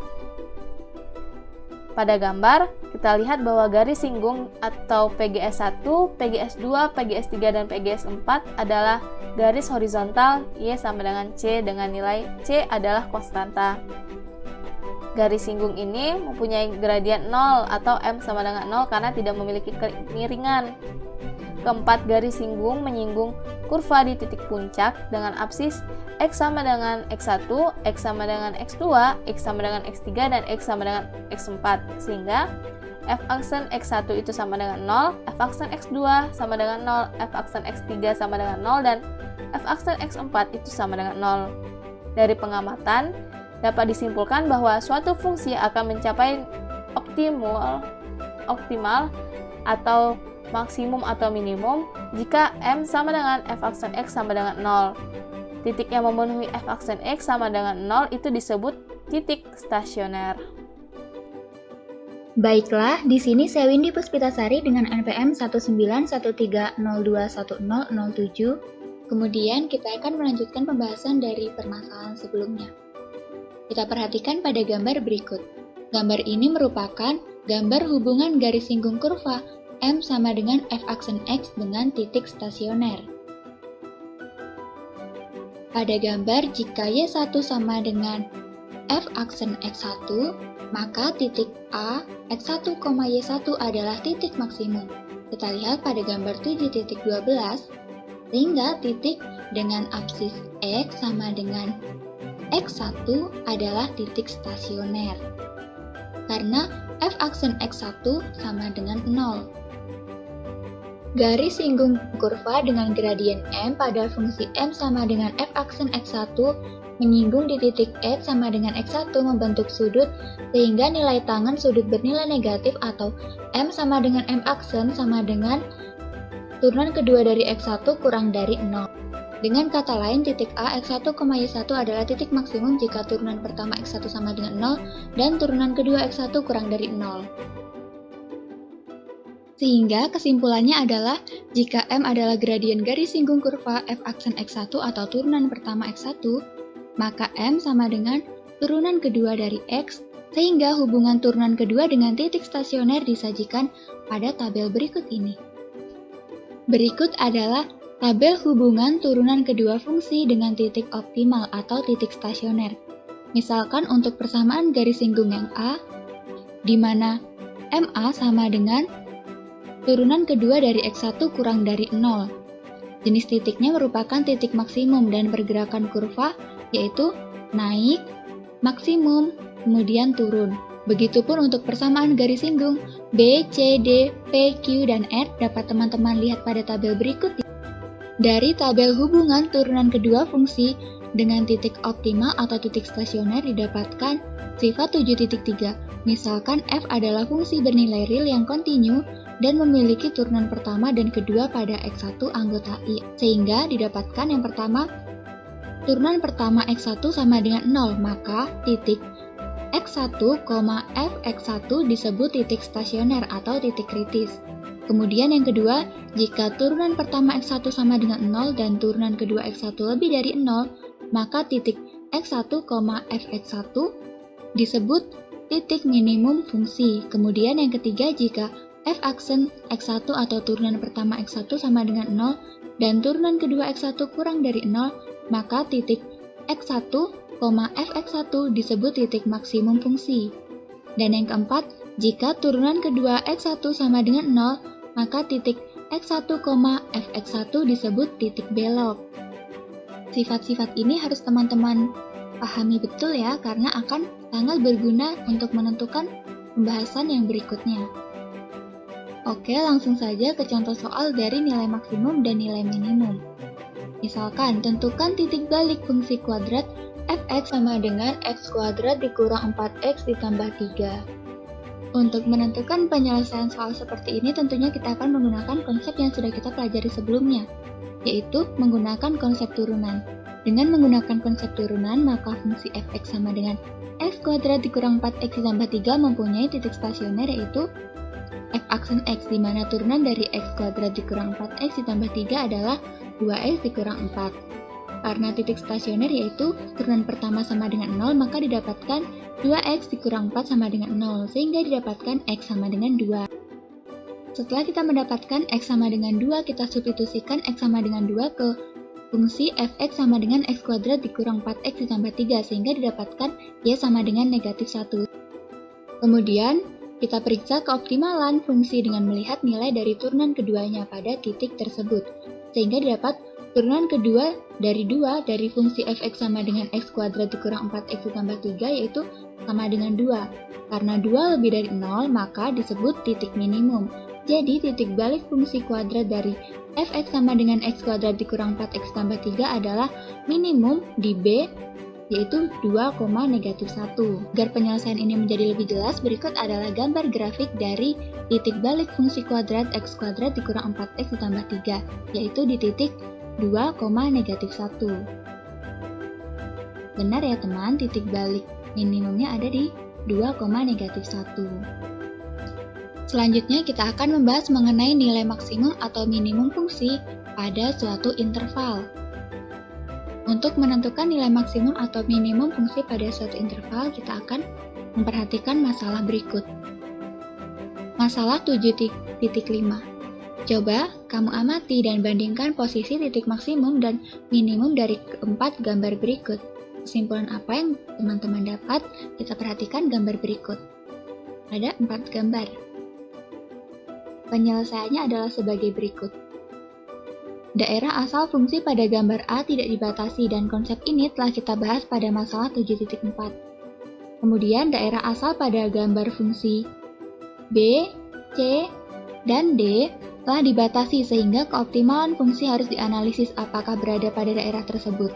Pada gambar, kita lihat bahwa garis singgung atau PGS1, PGS2, PGS3, dan PGS4 adalah garis horizontal Y sama dengan C dengan nilai C adalah konstanta. Garis singgung ini mempunyai gradien 0 atau M sama dengan 0 karena tidak memiliki kemiringan. Keempat garis singgung menyinggung kurva di titik puncak dengan absis X sama dengan X1, X sama dengan X2, X sama dengan X3, dan X sama dengan X4, sehingga f aksen X1 itu sama dengan 0, f aksen X2 sama dengan 0, f aksen X3 sama dengan 0, dan f aksen X4 itu sama dengan 0. Dari pengamatan, dapat disimpulkan bahwa suatu fungsi akan mencapai optimal atau maksimum atau minimum jika M sama dengan f aksen X sama dengan 0. Titik yang memenuhi f aksen X sama dengan 0 itu disebut titik stasioner. Baiklah, di sini saya Windy Puspitasari dengan NPM 19130210007. Kemudian kita akan melanjutkan pembahasan dari permasalahan sebelumnya. Kita perhatikan pada gambar berikut. Gambar ini merupakan gambar hubungan garis singgung kurva M sama dengan f aksen X dengan titik stasioner. Pada gambar, jika Y1 sama dengan f aksen X1, maka titik A, X1, Y1 adalah titik maksimum. Kita lihat pada gambar 7.12, sehingga titik dengan absis X sama dengan X1 adalah titik stasioner. Karena f aksen X1 sama dengan 0. Garis singgung kurva dengan gradien M pada fungsi M sama dengan f aksen X1 menyinggung di titik X sama dengan X1 membentuk sudut sehingga nilai tangen sudut bernilai negatif atau M sama dengan M aksen sama dengan turunan kedua dari X1 kurang dari 0. Dengan kata lain, titik A, X1, Y1 adalah titik maksimum jika turunan pertama X1 sama dengan 0 dan turunan kedua X1 kurang dari 0. Sehingga kesimpulannya adalah jika M adalah gradien garis singgung kurva f aksen X1 atau turunan pertama X1, maka M sama dengan turunan kedua dari X, sehingga hubungan turunan kedua dengan titik stasioner disajikan pada tabel berikut ini. Berikut adalah tabel hubungan turunan kedua fungsi dengan titik optimal atau titik stasioner. Misalkan untuk persamaan garis singgung yang A, di mana MA sama dengan turunan kedua dari X1 kurang dari 0. Jenis titiknya merupakan titik maksimum dan pergerakan kurva yaitu naik, maksimum, kemudian turun. Begitupun untuk persamaan garis singgung B, C, D, P, Q, dan R dapat teman-teman lihat pada tabel berikut. Dari tabel hubungan turunan kedua fungsi Dengan titik optimal atau titik stasioner didapatkan sifat 7.3. Misalkan f adalah fungsi bernilai real yang kontinu dan memiliki turunan pertama dan kedua pada x1 anggota I. Sehingga didapatkan yang pertama, turunan pertama x1 sama dengan 0, maka titik x1, fx1 disebut titik stasioner atau titik kritis. Kemudian yang kedua, jika turunan pertama x1 sama dengan 0 dan turunan kedua x1 lebih dari 0, maka titik x1, fx1 disebut titik minimum fungsi. Kemudian yang ketiga, jika f aksen x1 atau turunan pertama x1 sama dengan 0 dan turunan kedua x1 kurang dari 0, maka titik x1, fx1 disebut titik maksimum fungsi. Dan yang keempat, jika turunan kedua x1 sama dengan 0, maka titik x1, fx1 disebut titik belok. Sifat-sifat ini harus teman-teman pahami betul ya, karena akan sangat berguna untuk menentukan pembahasan yang berikutnya. Oke, langsung saja ke contoh soal dari nilai maksimum dan nilai minimum. Misalkan, tentukan titik balik fungsi kuadrat fx sama dengan x kuadrat dikurang 4x ditambah 3. Untuk menentukan penyelesaian soal seperti ini, tentunya kita akan menggunakan konsep yang sudah kita pelajari sebelumnya, yaitu menggunakan konsep turunan. Dengan menggunakan konsep turunan, maka fungsi fx sama dengan x kuadrat dikurang 4x ditambah 3 mempunyai titik stasioner, yaitu f aksen x, di mana turunan dari x kuadrat dikurang 4x ditambah 3 adalah 2x dikurang 4. Karena titik stasioner yaitu turunan pertama sama dengan 0, maka didapatkan 2x dikurang 4 sama dengan 0, sehingga didapatkan x sama dengan 2. Setelah kita mendapatkan x sama dengan 2, kita substitusikan x sama dengan 2 ke fungsi fx sama dengan x kuadrat dikurang 4x ditambah 3, sehingga didapatkan y sama dengan negatif 1. Kemudian, kita periksa keoptimalan fungsi dengan melihat nilai dari turunan keduanya pada titik tersebut, sehingga didapat turunan kedua dari 2 dari fungsi fx sama dengan x kuadrat dikurang 4x ditambah 3 yaitu sama dengan 2. Karena 2 lebih dari 0, maka disebut titik minimum. Jadi titik balik fungsi kuadrat dari fx sama dengan x kuadrat dikurang 4x tambah 3 adalah minimum di B, yaitu 2, negatif 1. Agar penyelesaian ini menjadi lebih jelas, berikut adalah gambar grafik dari titik balik fungsi kuadrat x kuadrat dikurang 4x ditambah 3, yaitu di titik 2, negatif 1. Benar ya teman, titik balik minimumnya ada di 2, negatif 1. Selanjutnya kita akan membahas mengenai nilai maksimum atau minimum fungsi pada suatu interval. Untuk menentukan nilai maksimum atau minimum fungsi pada suatu interval, kita akan memperhatikan masalah berikut. Masalah 7.5. Coba kamu amati dan bandingkan posisi titik maksimum dan minimum dari keempat gambar berikut. Kesimpulan apa yang teman-teman dapat? Kita perhatikan gambar berikut. Ada 4 gambar. Penyelesaiannya adalah sebagai berikut. Daerah asal fungsi pada gambar A tidak dibatasi, dan konsep ini telah kita bahas pada masalah 7.4. Kemudian daerah asal pada gambar fungsi B, C, dan D telah dibatasi, sehingga keoptimalan fungsi harus dianalisis apakah berada pada daerah tersebut.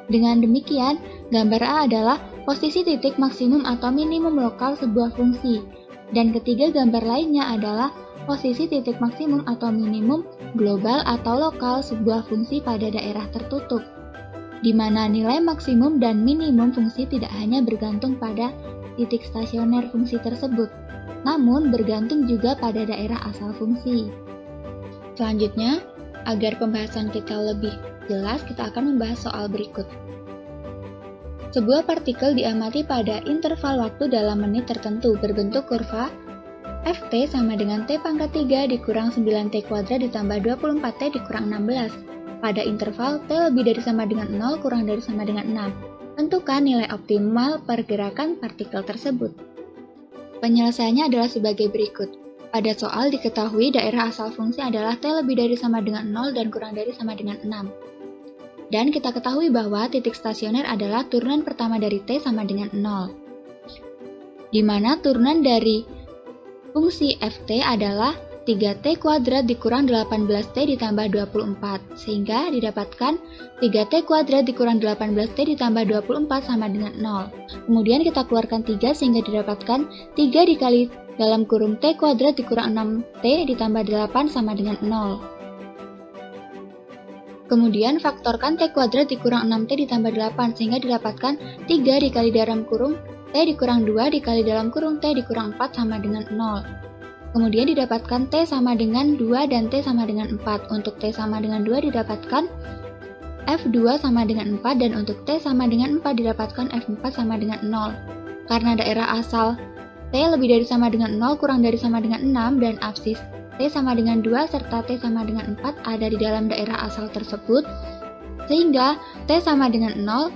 Dengan demikian, gambar A adalah posisi titik maksimum atau minimum lokal sebuah fungsi, dan ketiga gambar lainnya adalah posisi titik maksimum atau minimum global atau lokal sebuah fungsi pada daerah tertutup, di mana nilai maksimum dan minimum fungsi tidak hanya bergantung pada titik stasioner fungsi tersebut, namun bergantung juga pada daerah asal fungsi. Selanjutnya, agar pembahasan kita lebih jelas, kita akan membahas soal berikut. Sebuah partikel diamati pada interval waktu dalam menit tertentu berbentuk kurva Ft sama dengan T pangkat 3 dikurang 9T kuadrat ditambah 24T dikurang 16 pada interval T lebih dari sama dengan 0 kurang dari sama dengan 6. Tentukan nilai optimal pergerakan partikel tersebut. Penyelesaiannya adalah sebagai berikut. Pada soal diketahui daerah asal fungsi adalah T lebih dari sama dengan 0 dan kurang dari sama dengan 6. Dan kita ketahui bahwa titik stasioner adalah turunan pertama dari T sama dengan 0. Di mana turunan dari fungsi Ft adalah 3T kuadrat dikurang 18T ditambah 24, sehingga didapatkan 3T kuadrat dikurang 18T ditambah 24 sama dengan 0. Kemudian kita keluarkan 3 sehingga didapatkan 3 dikali dalam kurung T kuadrat dikurang 6T ditambah 8 sama dengan 0. Kemudian faktorkan T kuadrat dikurang 6T ditambah 8 sehingga didapatkan 3 dikali dalam kurung T dikurang 2 dikali dalam kurung T dikurang 4 sama dengan 0. Kemudian didapatkan T sama dengan 2 dan T sama dengan 4. Untuk T sama dengan 2 didapatkan F2 sama dengan 4 dan untuk T sama dengan 4 didapatkan F4 sama dengan 0. Karena daerah asal T lebih dari sama dengan 0 kurang dari sama dengan 6 dan absis T sama dengan 2 serta T sama dengan 4 ada di dalam daerah asal tersebut, sehingga T sama dengan 0,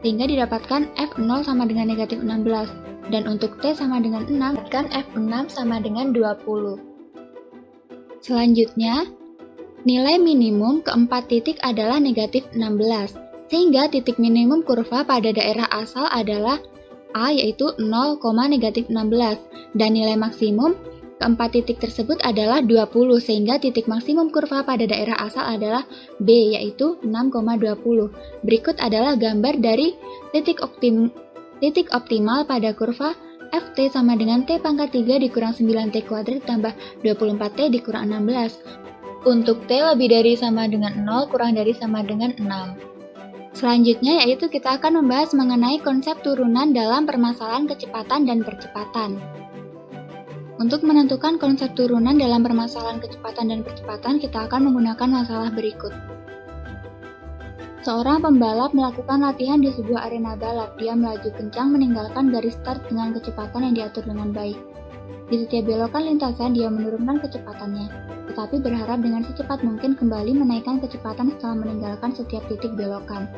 sehingga didapatkan F0 sama dengan negatif 16. Dan untuk T sama dengan 6, dapatkan F6 sama dengan 20. Selanjutnya, nilai minimum keempat titik adalah negatif 16, sehingga titik minimum kurva pada daerah asal adalah A yaitu 0, negatif 16, dan nilai maksimum keempat titik tersebut adalah 20, sehingga titik maksimum kurva pada daerah asal adalah B yaitu 6,20. Berikut adalah gambar dari titik optimal pada kurva FT sama dengan T pangkat 3 dikurang 9T kuadrat ditambah 24T dikurang 16. Untuk T lebih dari sama dengan 0 kurang dari sama dengan 6. Selanjutnya yaitu kita akan membahas mengenai konsep turunan dalam permasalahan kecepatan dan percepatan. Untuk menentukan konsep turunan dalam permasalahan kecepatan dan percepatan, kita akan menggunakan masalah berikut. Seorang pembalap melakukan latihan di sebuah arena balap. Dia melaju kencang meninggalkan garis start dengan kecepatan yang diatur dengan baik. Di setiap belokan lintasan, dia menurunkan kecepatannya, tetapi berharap dengan secepat mungkin kembali menaikkan kecepatan setelah meninggalkan setiap titik belokan.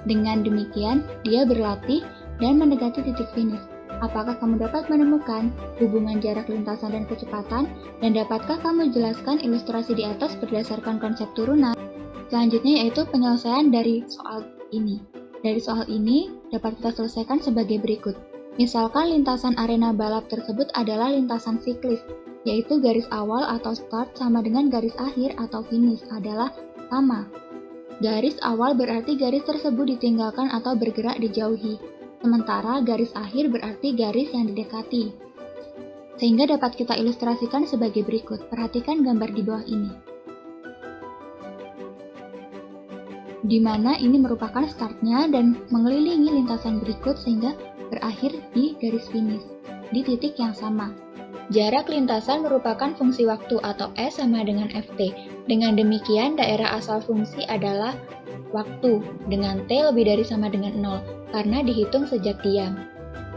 Dengan demikian, dia berlatih dan mendekati titik finish. Apakah kamu dapat menemukan hubungan jarak lintasan dan kecepatan? Dan dapatkah kamu jelaskan ilustrasi di atas berdasarkan konsep turunan? Selanjutnya yaitu penyelesaian dari soal ini. Dari soal ini dapat kita selesaikan sebagai berikut. Misalkan lintasan arena balap tersebut adalah lintasan siklis, yaitu garis awal atau start sama dengan garis akhir atau finish adalah sama. Garis awal berarti garis tersebut ditinggalkan atau bergerak dijauhi, sementara garis akhir berarti garis yang didekati. Sehingga dapat kita ilustrasikan sebagai berikut. Perhatikan gambar di bawah ini, di mana ini merupakan startnya dan mengelilingi lintasan berikut sehingga berakhir di garis finish, di titik yang sama. Jarak lintasan merupakan fungsi waktu atau S sama dengan Ft. Dengan demikian, daerah asal fungsi adalah waktu dengan T lebih dari sama dengan 0, karena dihitung sejak diam.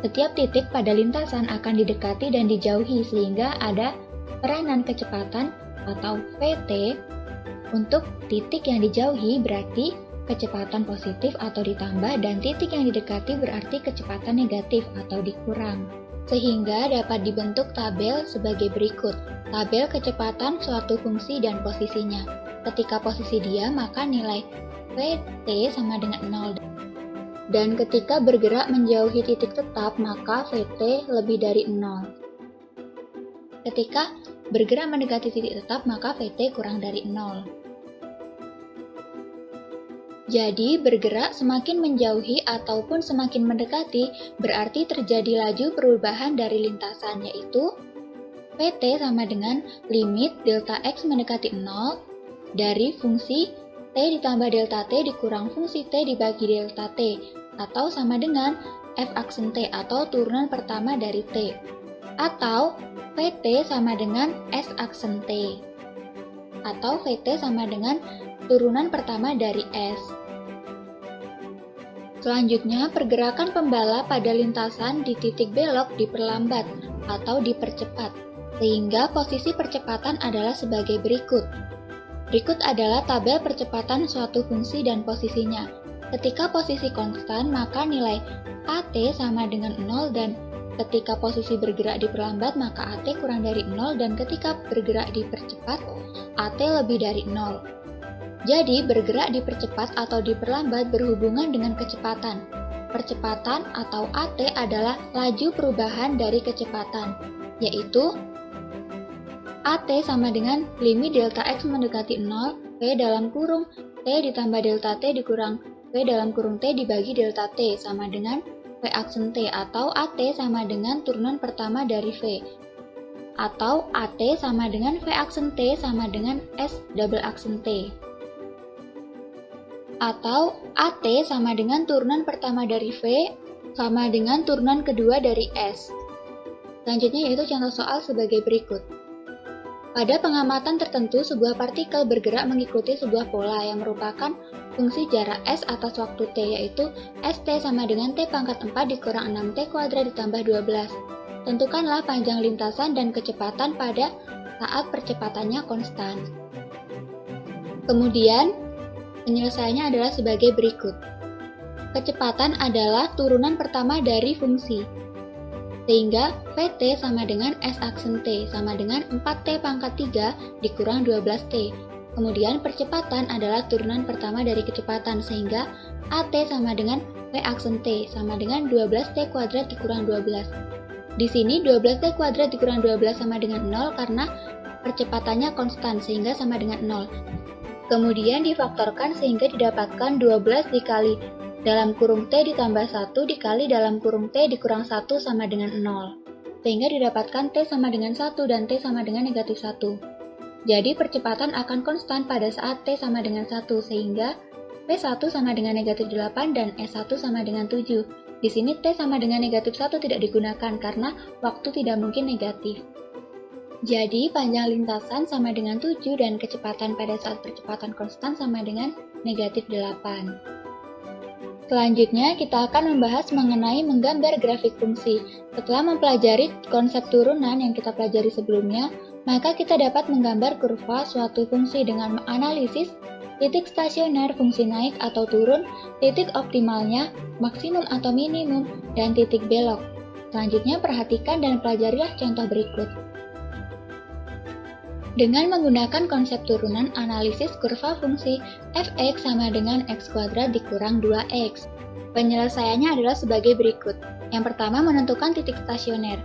Setiap titik pada lintasan akan didekati dan dijauhi sehingga ada peranan kecepatan atau Vt. Untuk titik yang dijauhi berarti kecepatan positif atau ditambah dan titik yang didekati berarti kecepatan negatif atau dikurang. Sehingga dapat dibentuk tabel sebagai berikut. Tabel kecepatan suatu fungsi dan posisinya. Ketika posisi diam maka nilai Vt sama dengan 0. Dan ketika bergerak menjauhi titik tetap maka Vt lebih dari 0. Ketika bergerak mendekati titik tetap maka Vt kurang dari 0. Jadi, bergerak semakin menjauhi ataupun semakin mendekati berarti terjadi laju perubahan dari lintasan, yaitu Vt sama dengan limit delta x mendekati 0 dari fungsi t ditambah delta t dikurang fungsi t dibagi delta t, atau sama dengan f aksen t atau turunan pertama dari t, atau Vt sama dengan s aksen t, atau Vt sama dengan turunan pertama dari S. Selanjutnya, pergerakan pembalap pada lintasan di titik belok diperlambat atau dipercepat, sehingga posisi percepatan adalah sebagai berikut. Berikut adalah tabel percepatan suatu fungsi dan posisinya. Ketika posisi konstan, maka nilai AT sama dengan 0, dan ketika posisi bergerak diperlambat, maka AT kurang dari 0, dan ketika bergerak dipercepat, AT lebih dari 0. Jadi, bergerak dipercepat atau diperlambat berhubungan dengan kecepatan. Percepatan atau AT adalah laju perubahan dari kecepatan, yaitu AT sama dengan limit delta X mendekati 0, V dalam kurung T ditambah delta T dikurang V dalam kurung T dibagi delta T sama dengan V aksen T, atau AT sama dengan turunan pertama dari V, atau AT sama dengan V aksen T sama dengan S double aksen T, atau AT sama dengan turunan pertama dari V sama dengan turunan kedua dari S. Selanjutnya yaitu contoh soal sebagai berikut. Pada pengamatan tertentu, sebuah partikel bergerak mengikuti sebuah pola yang merupakan fungsi jarak S atas waktu T, yaitu ST sama dengan T pangkat 4 dikurang 6T kuadrat ditambah 12. Tentukanlah panjang lintasan dan kecepatan pada saat percepatannya konstan. Kemudian, penyelesaiannya adalah sebagai berikut. Kecepatan adalah turunan pertama dari fungsi, sehingga Vt sama dengan S aksen T sama dengan 4T pangkat 3 dikurang 12T. Kemudian percepatan adalah turunan pertama dari kecepatan, sehingga At sama dengan V aksen T sama dengan 12T kuadrat dikurang 12. Di sini 12T kuadrat dikurang 12 sama dengan 0 karena percepatannya konstan sehingga sama dengan 0. Kemudian difaktorkan sehingga didapatkan 12 dikali dalam kurung T ditambah 1 dikali dalam kurung T dikurang 1 sama dengan 0. Sehingga didapatkan T sama dengan 1 dan T sama dengan negatif 1. Jadi percepatan akan konstan pada saat T sama dengan 1, sehingga P1 sama dengan negatif 8 dan S1 sama dengan 7. Di sini T sama dengan negatif 1 tidak digunakan karena waktu tidak mungkin negatif. Jadi panjang lintasan sama dengan 7 dan kecepatan pada saat percepatan konstan sama dengan negatif 8. Selanjutnya, kita akan membahas mengenai menggambar grafik fungsi. Setelah mempelajari konsep turunan yang kita pelajari sebelumnya, maka kita dapat menggambar kurva suatu fungsi dengan menganalisis titik stasioner fungsi naik atau turun, titik optimalnya, maksimum atau minimum, dan titik belok. Selanjutnya, perhatikan dan pelajarilah contoh berikut. Dengan menggunakan konsep turunan, analisis kurva fungsi f(x) sama dengan x kuadrat dikurang 2x. Penyelesaiannya adalah sebagai berikut. Yang pertama, menentukan titik stasioner.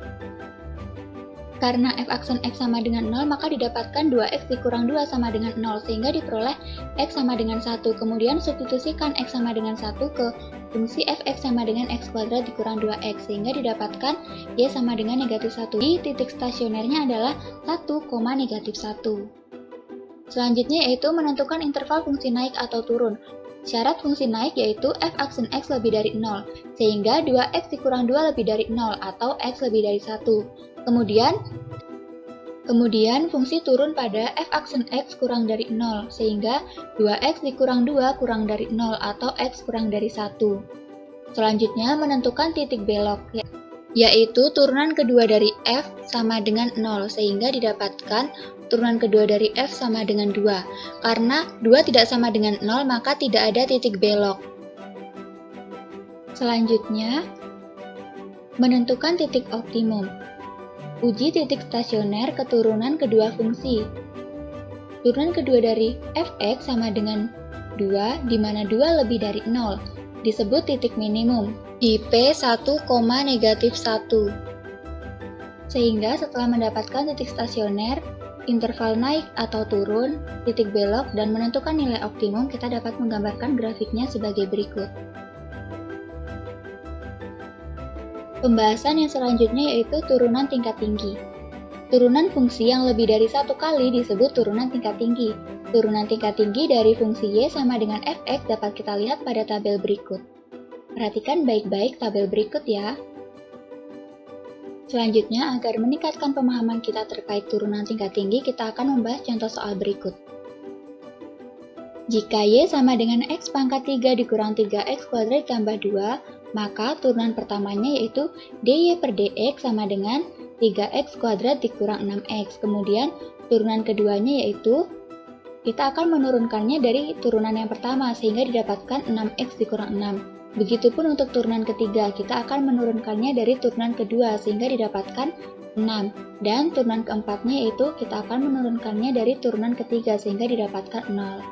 Karena f aksen x sama dengan 0, maka didapatkan 2x dikurang 2 sama dengan 0, sehingga diperoleh x sama dengan 1. Kemudian substitusikan x sama dengan 1 ke fungsi f(x) sama dengan x kuadrat dikurang 2x, sehingga didapatkan y sama dengan negatif 1. Di titik stasionernya adalah 1, negatif 1. Selanjutnya yaitu menentukan interval fungsi naik atau turun. Syarat fungsi naik yaitu f aksen x lebih dari 0, sehingga 2x dikurang 2 lebih dari 0 atau x lebih dari 1. Kemudian fungsi turun pada f aksen x kurang dari 0, sehingga 2x dikurang 2 kurang dari 0 atau x kurang dari 1. Selanjutnya menentukan titik belok, yaitu turunan kedua dari f sama dengan 0, sehingga didapatkan turunan kedua dari f sama dengan 2. Karena 2 tidak sama dengan 0, maka tidak ada titik belok. Selanjutnya, menentukan titik optimum. Uji titik stasioner keturunan kedua fungsi. Turunan kedua dari f(x) sama dengan 2, di mana 2 lebih dari 0, disebut titik minimum, di P1, negatif 1. Sehingga setelah mendapatkan titik stasioner, interval naik atau turun, titik belok, dan menentukan nilai optimum, kita dapat menggambarkan grafiknya sebagai berikut. Pembahasan yang selanjutnya yaitu turunan tingkat tinggi. Turunan fungsi yang lebih dari satu kali disebut turunan tingkat tinggi. Turunan tingkat tinggi dari fungsi y sama dengan f(x) dapat kita lihat pada tabel berikut. Perhatikan baik-baik tabel berikut ya. Selanjutnya, agar meningkatkan pemahaman kita terkait turunan tingkat tinggi, kita akan membahas contoh soal berikut. Jika y sama dengan x pangkat 3 dikurang 3x kuadrat ditambah 2, maka turunan pertamanya yaitu dy per dx sama dengan 3x kuadrat dikurang 6x. Kemudian turunan keduanya yaitu kita akan menurunkannya dari turunan yang pertama sehingga didapatkan 6x dikurang 6. Begitupun untuk turunan ketiga, kita akan menurunkannya dari turunan kedua sehingga didapatkan 6. Dan turunan keempatnya yaitu kita akan menurunkannya dari turunan ketiga sehingga didapatkan 0.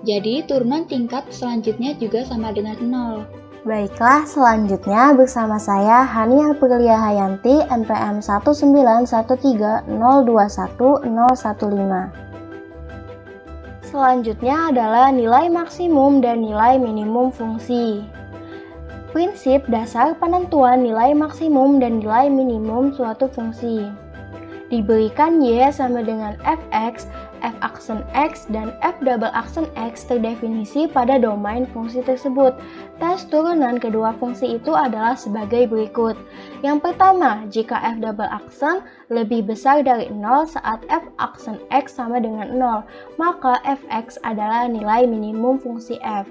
Jadi turunan tingkat selanjutnya juga sama dengan 0. Baiklah, selanjutnya bersama saya Hania Prilia Hayanti, NPM 19130210015. Selanjutnya adalah nilai maksimum dan nilai minimum fungsi. Prinsip dasar penentuan nilai maksimum dan nilai minimum suatu fungsi. Diberikan Y sama dengan Fx, F aksen X, dan F double aksen X terdefinisi pada domain fungsi tersebut. Tes turunan kedua fungsi itu adalah sebagai berikut. Yang pertama, jika F double aksen lebih besar dari 0 saat F aksen X sama dengan 0, maka Fx adalah nilai minimum fungsi F.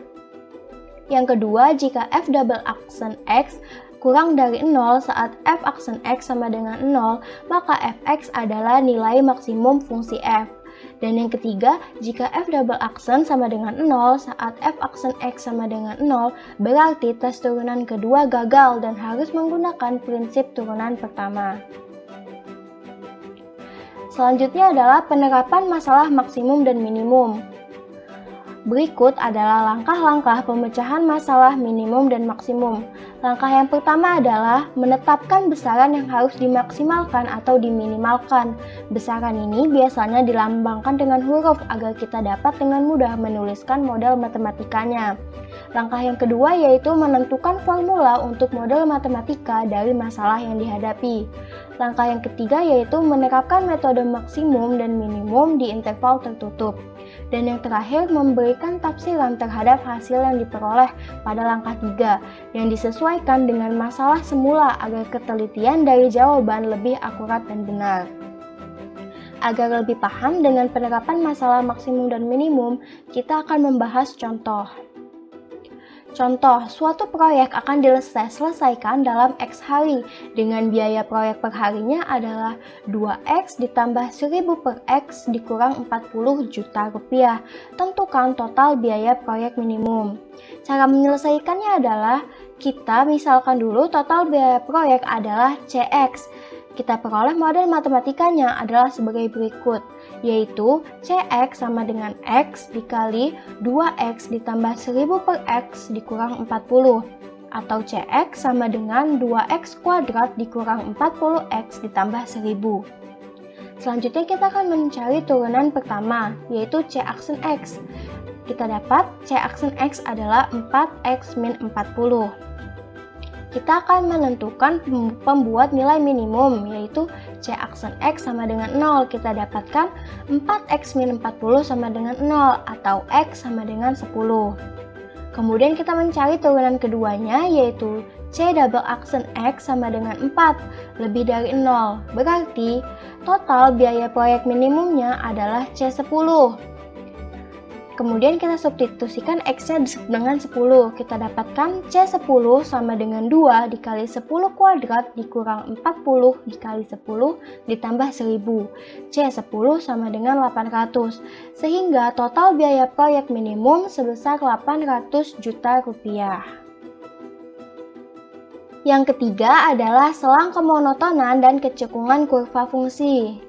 Yang kedua, jika F double aksen X kurang dari 0 saat F aksen X sama dengan 0, maka Fx adalah nilai maksimum fungsi F. Dan yang ketiga, jika F double aksen sama dengan 0 saat F aksen X sama dengan 0, berarti tes turunan kedua gagal dan harus menggunakan prinsip turunan pertama. Selanjutnya adalah penerapan masalah maksimum dan minimum. Berikut adalah langkah-langkah pemecahan masalah minimum dan maksimum. Langkah yang pertama adalah menetapkan besaran yang harus dimaksimalkan atau diminimalkan. Besaran ini biasanya dilambangkan dengan huruf agar kita dapat dengan mudah menuliskan model matematikanya. Langkah yang kedua yaitu menentukan formula untuk model matematika dari masalah yang dihadapi. Langkah yang ketiga yaitu menerapkan metode maksimum dan minimum di interval tertutup. Dan yang terakhir, memberikan tafsiran terhadap hasil yang diperoleh pada langkah 3 yang disesuaikan dengan masalah semula agar ketelitian dari jawaban lebih akurat dan benar. Agar lebih paham dengan penerapan masalah maksimum dan minimum, kita akan membahas contoh. Contoh, suatu proyek akan diselesaikan dalam X hari dengan biaya proyek per harinya adalah 2X ditambah 1000 per X dikurang 40 juta rupiah. Tentukan total biaya proyek minimum. Cara menyelesaikannya adalah kita misalkan dulu total biaya proyek adalah CX. Kita peroleh model matematikanya adalah sebagai berikut, yaitu CX sama dengan X dikali 2X ditambah 1000 per X dikurang 40, atau CX sama dengan 2X kuadrat dikurang 40X ditambah 1000. Selanjutnya kita akan mencari turunan pertama, yaitu C aksen X. Kita dapat C aksen X adalah 4X min 40. Kita akan menentukan pembuat nilai minimum, yaitu C aksen X sama dengan 0. Kita dapatkan 4X min 40 sama dengan 0, atau X sama dengan 10. Kemudian kita mencari turunan keduanya, yaitu C double aksen X sama dengan 4, lebih dari 0. Berarti, total biaya proyek minimumnya adalah C10. Kemudian kita substitusikan X-nya dengan 10. Kita dapatkan C10 sama dengan 2 dikali 10 kuadrat dikurang 40 dikali 10 ditambah 1000. C10 sama dengan 800. Sehingga total biaya proyek minimum sebesar 800 juta rupiah. Yang ketiga adalah selang kemonotonan dan kecekungan kurva fungsi.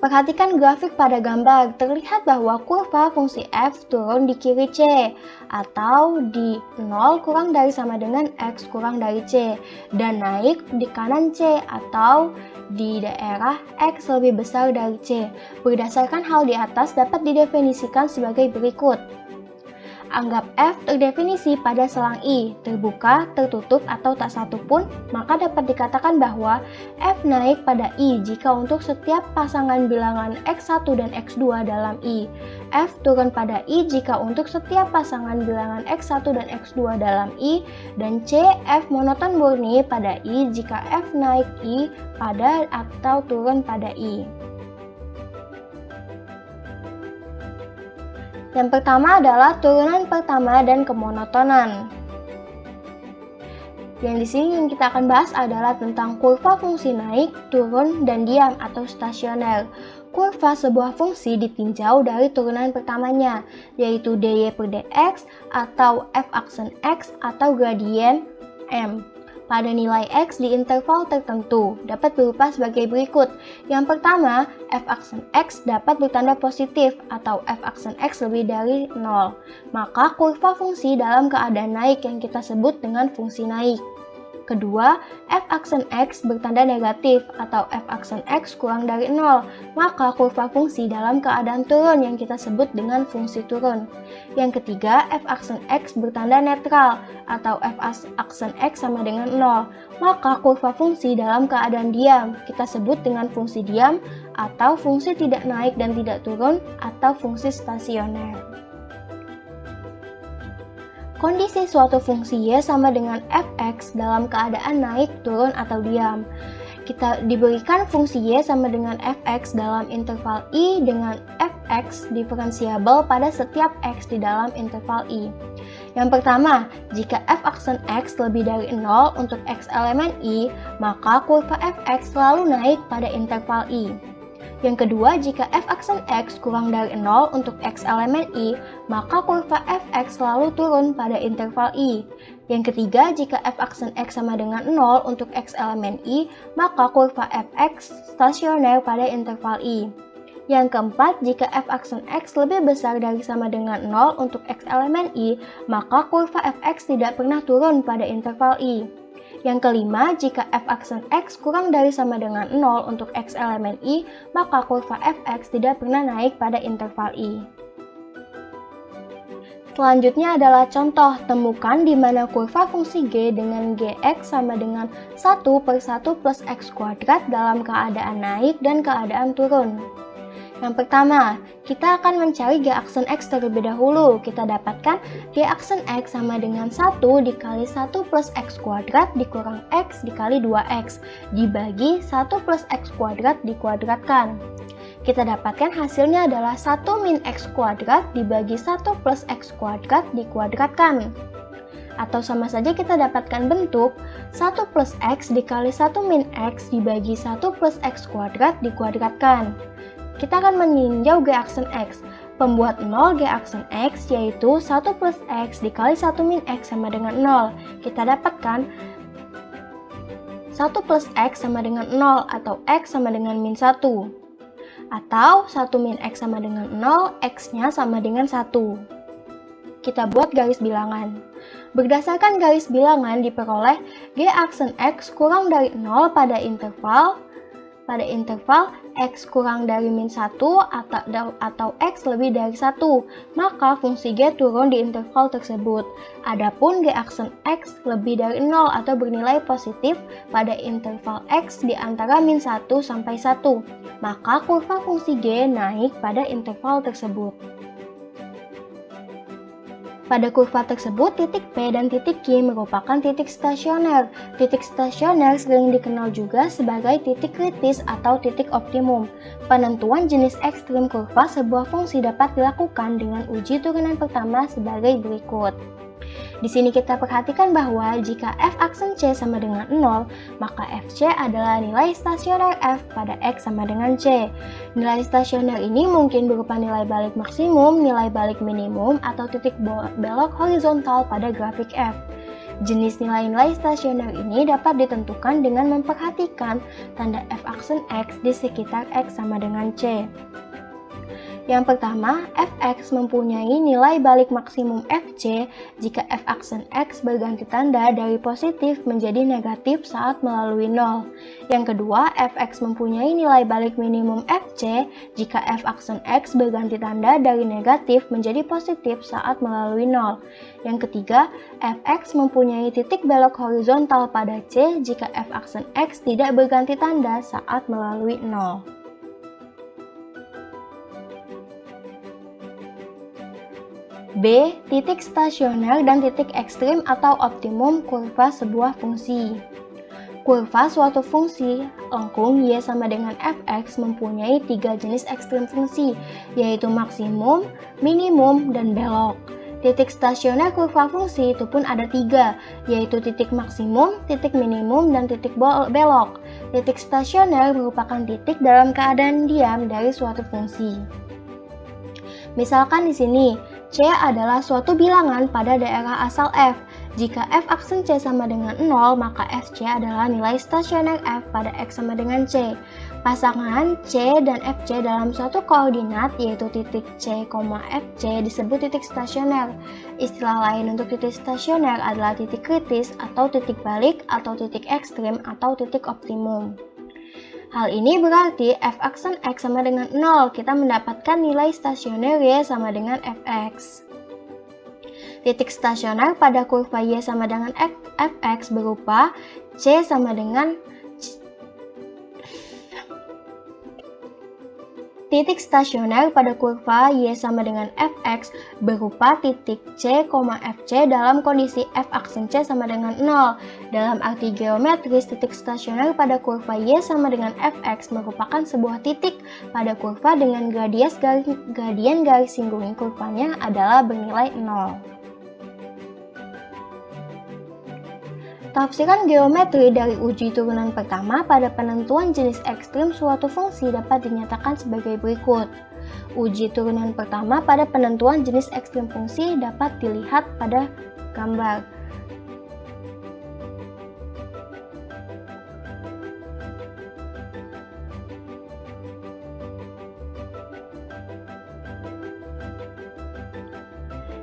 Perhatikan grafik pada gambar, terlihat bahwa kurva fungsi f turun di kiri C, atau di 0 kurang dari sama dengan x kurang dari C, dan naik di kanan C, atau di daerah x lebih besar dari C. Berdasarkan hal di atas dapat didefinisikan sebagai berikut. Anggap F terdefinisi pada selang I, terbuka, tertutup, atau tak satu pun, maka dapat dikatakan bahwa F naik pada I jika untuk setiap pasangan bilangan X1 dan X2 dalam I. F turun pada I jika untuk setiap pasangan bilangan X1 dan X2 dalam I, dan C, F monoton murni pada I jika F naik I pada atau turun pada I. Yang pertama adalah turunan pertama dan kemonotonan. Yang di sini yang kita akan bahas adalah tentang kurva fungsi naik, turun, dan diam atau stasioner. Kurva sebuah fungsi ditinjau dari turunan pertamanya, yaitu dy per dx atau f aksen x atau gradien m. pada nilai X di interval tertentu dapat berupa sebagai berikut. Yang pertama, f aksen X dapat bertanda positif atau f aksen X lebih dari 0. Maka kurva fungsi dalam keadaan naik yang kita sebut dengan fungsi naik. Kedua, f aksen X bertanda negatif atau f aksen X kurang dari 0, maka kurva fungsi dalam keadaan turun yang kita sebut dengan fungsi turun. Yang ketiga, f aksen X bertanda netral atau f aksen X sama dengan 0, maka kurva fungsi dalam keadaan diam kita sebut dengan fungsi diam atau fungsi tidak naik dan tidak turun atau fungsi stasioner. Kondisi suatu fungsi y sama dengan fx dalam keadaan naik, turun, atau diam. Kita diberikan fungsi y sama dengan fx dalam interval i dengan fx diferensiabel pada setiap x di dalam interval i. Yang pertama, jika f aksen x lebih dari 0 untuk x elemen i, maka kurva fx selalu naik pada interval i. Yang kedua, jika f aksen X kurang dari 0 untuk X elemen I, maka kurva fx selalu turun pada interval I. Yang ketiga, jika f aksen X sama dengan 0 untuk X elemen I, maka kurva fx stasioner pada interval I. Yang keempat, jika f aksen X lebih besar dari sama dengan 0 untuk X elemen I, maka kurva fx tidak pernah turun pada interval I. Yang kelima, jika f aksen X kurang dari sama dengan 0 untuk X elemen I, maka kurva fx tidak pernah naik pada interval I. Selanjutnya adalah contoh, temukan di mana kurva fungsi g dengan gx sama dengan 1 per 1 plus x kuadrat dalam keadaan naik dan keadaan turun. Yang pertama, kita akan mencari g aksen X terlebih dahulu. Kita dapatkan g aksen X sama dengan 1 dikali 1 plus X kuadrat dikurang X dikali 2X dibagi 1 plus X kuadrat dikuadratkan. Kita dapatkan hasilnya adalah 1 min X kuadrat dibagi 1 plus X kuadrat dikuadratkan. Atau sama saja kita dapatkan bentuk 1 plus X dikali 1 min X dibagi 1 plus X kuadrat dikuadratkan. Kita akan meninjau g aksen X. Pembuat 0 g aksen X yaitu 1 plus X dikali 1 min X sama dengan 0. Kita dapatkan 1 plus X sama dengan 0 atau X sama dengan min 1. Atau 1 min X sama dengan 0, X-nya sama dengan 1. Kita buat garis bilangan. Berdasarkan garis bilangan diperoleh g aksen X kurang dari 0 pada interval X kurang dari min 1 atau X lebih dari 1, maka fungsi G turun di interval tersebut. Adapun G aksen X lebih dari 0 atau bernilai positif pada interval X di antara min 1 sampai 1, maka kurva fungsi G naik pada interval tersebut. Pada kurva tersebut, titik P dan titik Q merupakan titik stasioner. Titik stasioner sering dikenal juga sebagai titik kritis atau titik optimum. Penentuan jenis ekstrim kurva sebuah fungsi dapat dilakukan dengan uji turunan pertama sebagai berikut. Di sini kita perhatikan bahwa jika f aksen C sama dengan 0, maka fc adalah nilai stasioner f pada x sama dengan c. Nilai stasioner ini mungkin berupa nilai balik maksimum, nilai balik minimum, atau titik belok horizontal pada grafik f. Jenis nilai-nilai stasioner ini dapat ditentukan dengan memperhatikan tanda f aksen x di sekitar x sama dengan c. Yang pertama, fx mempunyai nilai balik maksimum fc jika f aksen x berganti tanda dari positif menjadi negatif saat melalui 0. Yang kedua, fx mempunyai nilai balik minimum fc jika f aksen x berganti tanda dari negatif menjadi positif saat melalui 0. Yang ketiga, fx mempunyai titik belok horizontal pada c jika f aksen x tidak berganti tanda saat melalui 0. B. Titik stasioner dan titik ekstrim atau optimum kurva sebuah fungsi. Kurva suatu fungsi lengkung y sama dengan fx mempunyai 3 jenis ekstrim fungsi, yaitu maksimum, minimum, dan belok. Titik stasioner kurva fungsi itu pun ada 3, yaitu titik maksimum, titik minimum, dan titik belok. Titik stasioner merupakan titik dalam keadaan diam dari suatu fungsi. Misalkan di sini, C adalah suatu bilangan pada daerah asal f. Jika f aksen C sama dengan 0, maka fc adalah nilai stasioner f pada x sama dengan C. Pasangan C dan fc dalam suatu koordinat yaitu titik C, fc disebut titik stasioner. Istilah lain untuk titik stasioner adalah titik kritis atau titik balik atau titik ekstrim atau titik optimum. Hal ini berarti f aksen x sama dengan 0, kita mendapatkan nilai stasioner y sama dengan fx. Titik stasioner pada kurva y sama dengan fx berupa C sama dengan titik stasioner pada kurva y sama dengan fx berupa titik C, fc dalam kondisi f aksen C sama dengan 0. Dalam arti geometris, titik stasioner pada kurva y sama dengan fx merupakan sebuah titik pada kurva dengan gradien garis singgungi kurvanya adalah bernilai 0. Tafsiran geometri dari uji turunan pertama pada penentuan jenis ekstrim suatu fungsi dapat dinyatakan sebagai berikut. Uji turunan pertama pada penentuan jenis ekstrim fungsi dapat dilihat pada gambar.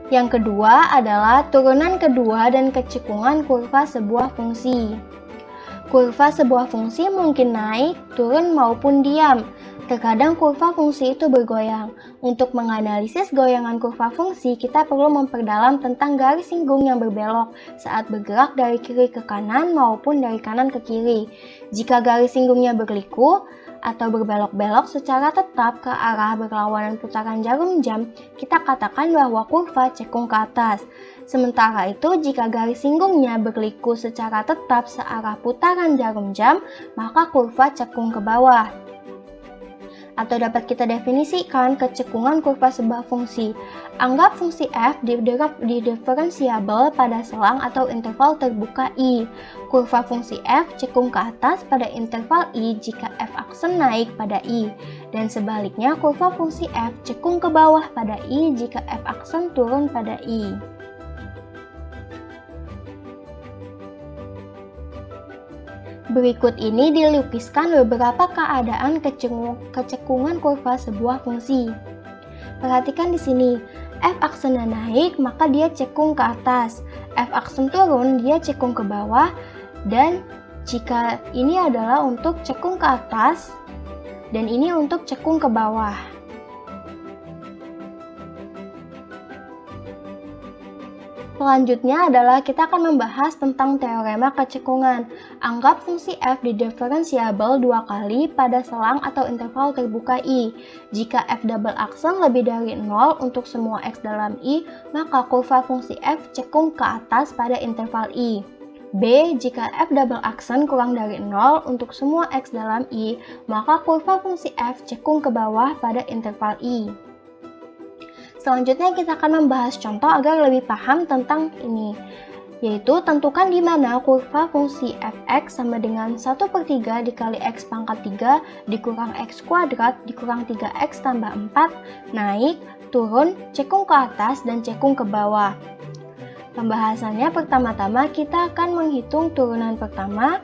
Yang kedua adalah turunan kedua dan kecekungan kurva sebuah fungsi. Kurva sebuah fungsi mungkin naik, turun maupun diam. Terkadang kurva fungsi itu bergoyang. Untuk menganalisis goyangan kurva fungsi, kita perlu memperdalam tentang garis singgung yang berbelok saat bergerak dari kiri ke kanan maupun dari kanan ke kiri. Jika garis singgungnya berliku atau berbelok-belok secara tetap ke arah berlawanan putaran jarum jam, kita katakan bahwa kurva cekung ke atas. Sementara itu, jika garis singgungnya berliku secara tetap searah putaran jarum jam, maka kurva cekung ke bawah. Atau dapat kita definisikan kecekungan kurva sebuah fungsi. Anggap fungsi f diferensiabel pada selang atau interval terbuka I. Kurva fungsi f cekung ke atas pada interval I jika f aksen naik pada I. Dan sebaliknya kurva fungsi f cekung ke bawah pada I jika f aksen turun pada I. Berikut ini dilukiskan beberapa keadaan kecekungan kurva sebuah fungsi. Perhatikan di sini, f aksennya naik maka dia cekung ke atas, f aksen turun dia cekung ke bawah, dan jika ini adalah untuk cekung ke atas dan ini untuk cekung ke bawah. Selanjutnya adalah kita akan membahas tentang teorema kecekungan. Anggap fungsi f diferensiabel dua kali pada selang atau interval terbuka I. Jika f double aksen lebih dari 0 untuk semua x dalam I, maka kurva fungsi f cekung ke atas pada interval I. B. Jika f double aksen kurang dari 0 untuk semua x dalam I, maka kurva fungsi f cekung ke bawah pada interval I. Selanjutnya kita akan membahas contoh agar lebih paham tentang ini, yaitu tentukan di mana kurva fungsi fx sama dengan 1/3 dikali x pangkat 3 dikurang x kuadrat dikurang 3x tambah 4 naik, turun, cekung ke atas, dan cekung ke bawah. Pembahasannya pertama-tama kita akan menghitung turunan pertama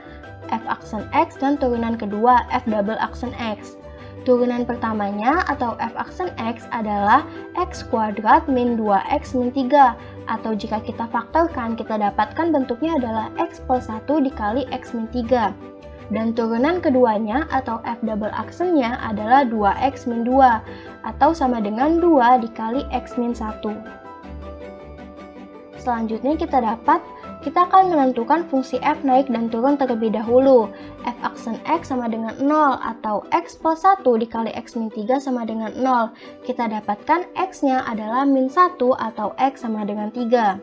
f aksen x dan turunan kedua f double aksen x. Turunan pertamanya atau f aksen x adalah x kuadrat min 2x min 3, atau jika kita faktorkan kita dapatkan bentuknya adalah x plus 1 dikali x min 3. Dan turunan keduanya atau f double aksennya adalah 2x min 2, atau sama dengan 2 dikali x min 1. Selanjutnya kita akan menentukan fungsi f naik dan turun terlebih dahulu. F aksen x sama dengan 0 atau x plus 1 dikali x min 3 sama dengan 0. Kita dapatkan x-nya adalah min 1 atau x sama dengan 3.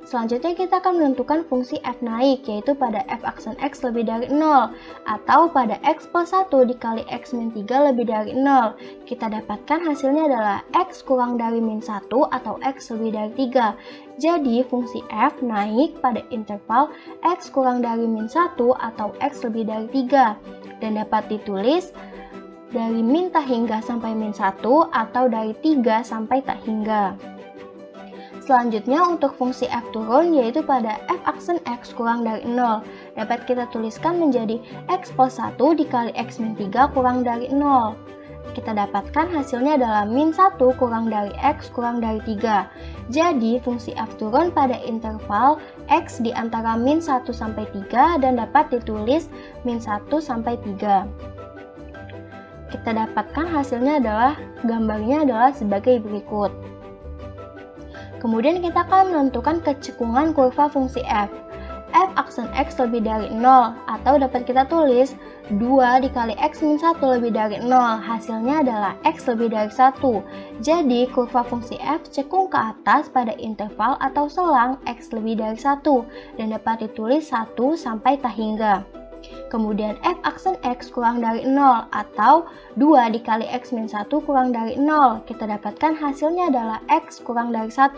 Selanjutnya kita akan menentukan fungsi f naik, yaitu pada f aksen x lebih dari 0 atau pada x plus 1 dikali x min 3 lebih dari 0. Kita dapatkan hasilnya adalah x kurang dari min 1 atau x lebih dari 3. Jadi fungsi f naik pada interval x kurang dari min 1 atau x lebih dari 3 dan dapat ditulis dari min tak hingga sampai min 1 atau dari 3 sampai tak hingga. Selanjutnya untuk fungsi f turun yaitu pada f aksen x kurang dari 0 dapat kita tuliskan menjadi x plus 1 dikali x min 3 kurang dari 0. Kita dapatkan hasilnya adalah min 1 kurang dari x kurang dari 3. Jadi fungsi f turun pada interval x di antara min 1 sampai 3 dan dapat ditulis min 1 sampai 3. Kita dapatkan hasilnya adalah gambarnya adalah sebagai berikut. Kemudian kita akan menentukan kecekungan kurva fungsi f. F aksen x lebih dari 0 atau dapat kita tulis 2 dikali x min 1 lebih dari 0. Hasilnya adalah x lebih dari 1. Jadi kurva fungsi f cekung ke atas pada interval atau selang x lebih dari 1 dan dapat ditulis 1 sampai tak hingga. Kemudian f aksen x kurang dari 0 atau 2 dikali x min 1 kurang dari 0. Kita dapatkan hasilnya adalah x kurang dari 1.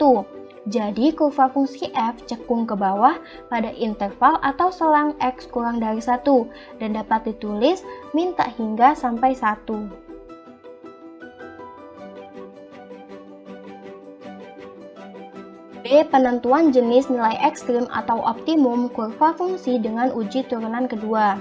Jadi kurva fungsi f cekung ke bawah pada interval atau selang x kurang dari 1 dan dapat ditulis min tak hingga sampai 1. B. Penentuan jenis nilai ekstrim atau optimum kurva fungsi dengan uji turunan kedua.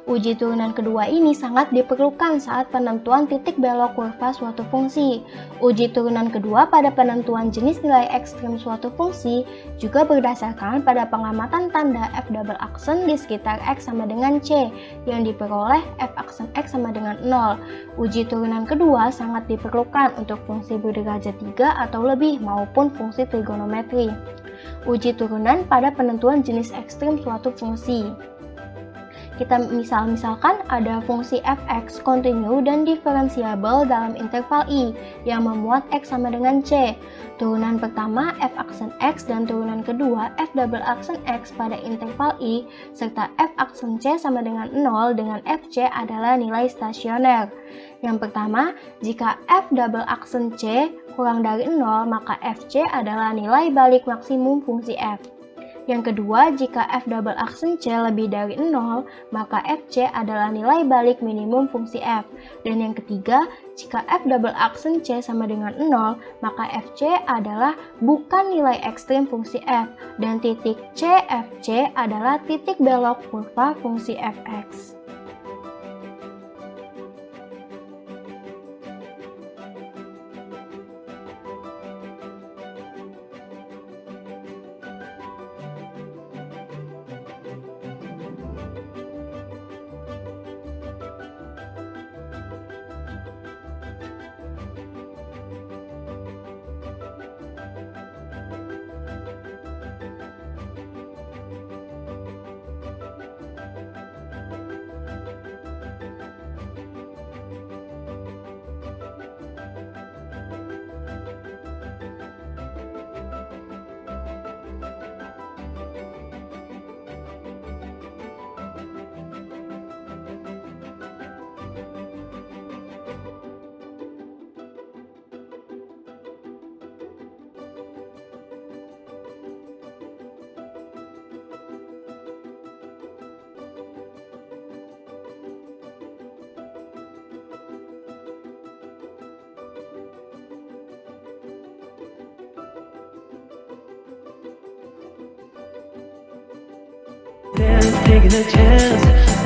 Uji turunan kedua ini sangat diperlukan saat penentuan titik belok kurva suatu fungsi. Uji turunan kedua pada penentuan jenis nilai ekstrim suatu fungsi juga berdasarkan pada pengamatan tanda f double aksen di sekitar x sama dengan c yang diperoleh f aksen x sama dengan 0. Uji turunan kedua sangat diperlukan untuk fungsi berderajat 3 atau lebih maupun fungsi trigonometri. Uji turunan pada penentuan jenis ekstrim suatu fungsi. Kita misalkan ada fungsi fx kontinu dan diferensiabel dalam interval i yang memuat x sama dengan c. Turunan pertama f aksen x dan turunan kedua f double aksen x pada interval i serta f aksen c sama dengan 0 dengan fc adalah nilai stasioner. Yang pertama, jika f double aksen c kurang dari 0 maka fc adalah nilai balik maksimum fungsi f. Yang kedua, jika f double aksen c lebih dari 0, maka fc adalah nilai balik minimum fungsi f. Dan yang ketiga, jika f double aksen c sama dengan 0, maka fc adalah bukan nilai ekstrim fungsi f. Dan titik cfc adalah titik belok kurva fungsi fx. Taking a chance.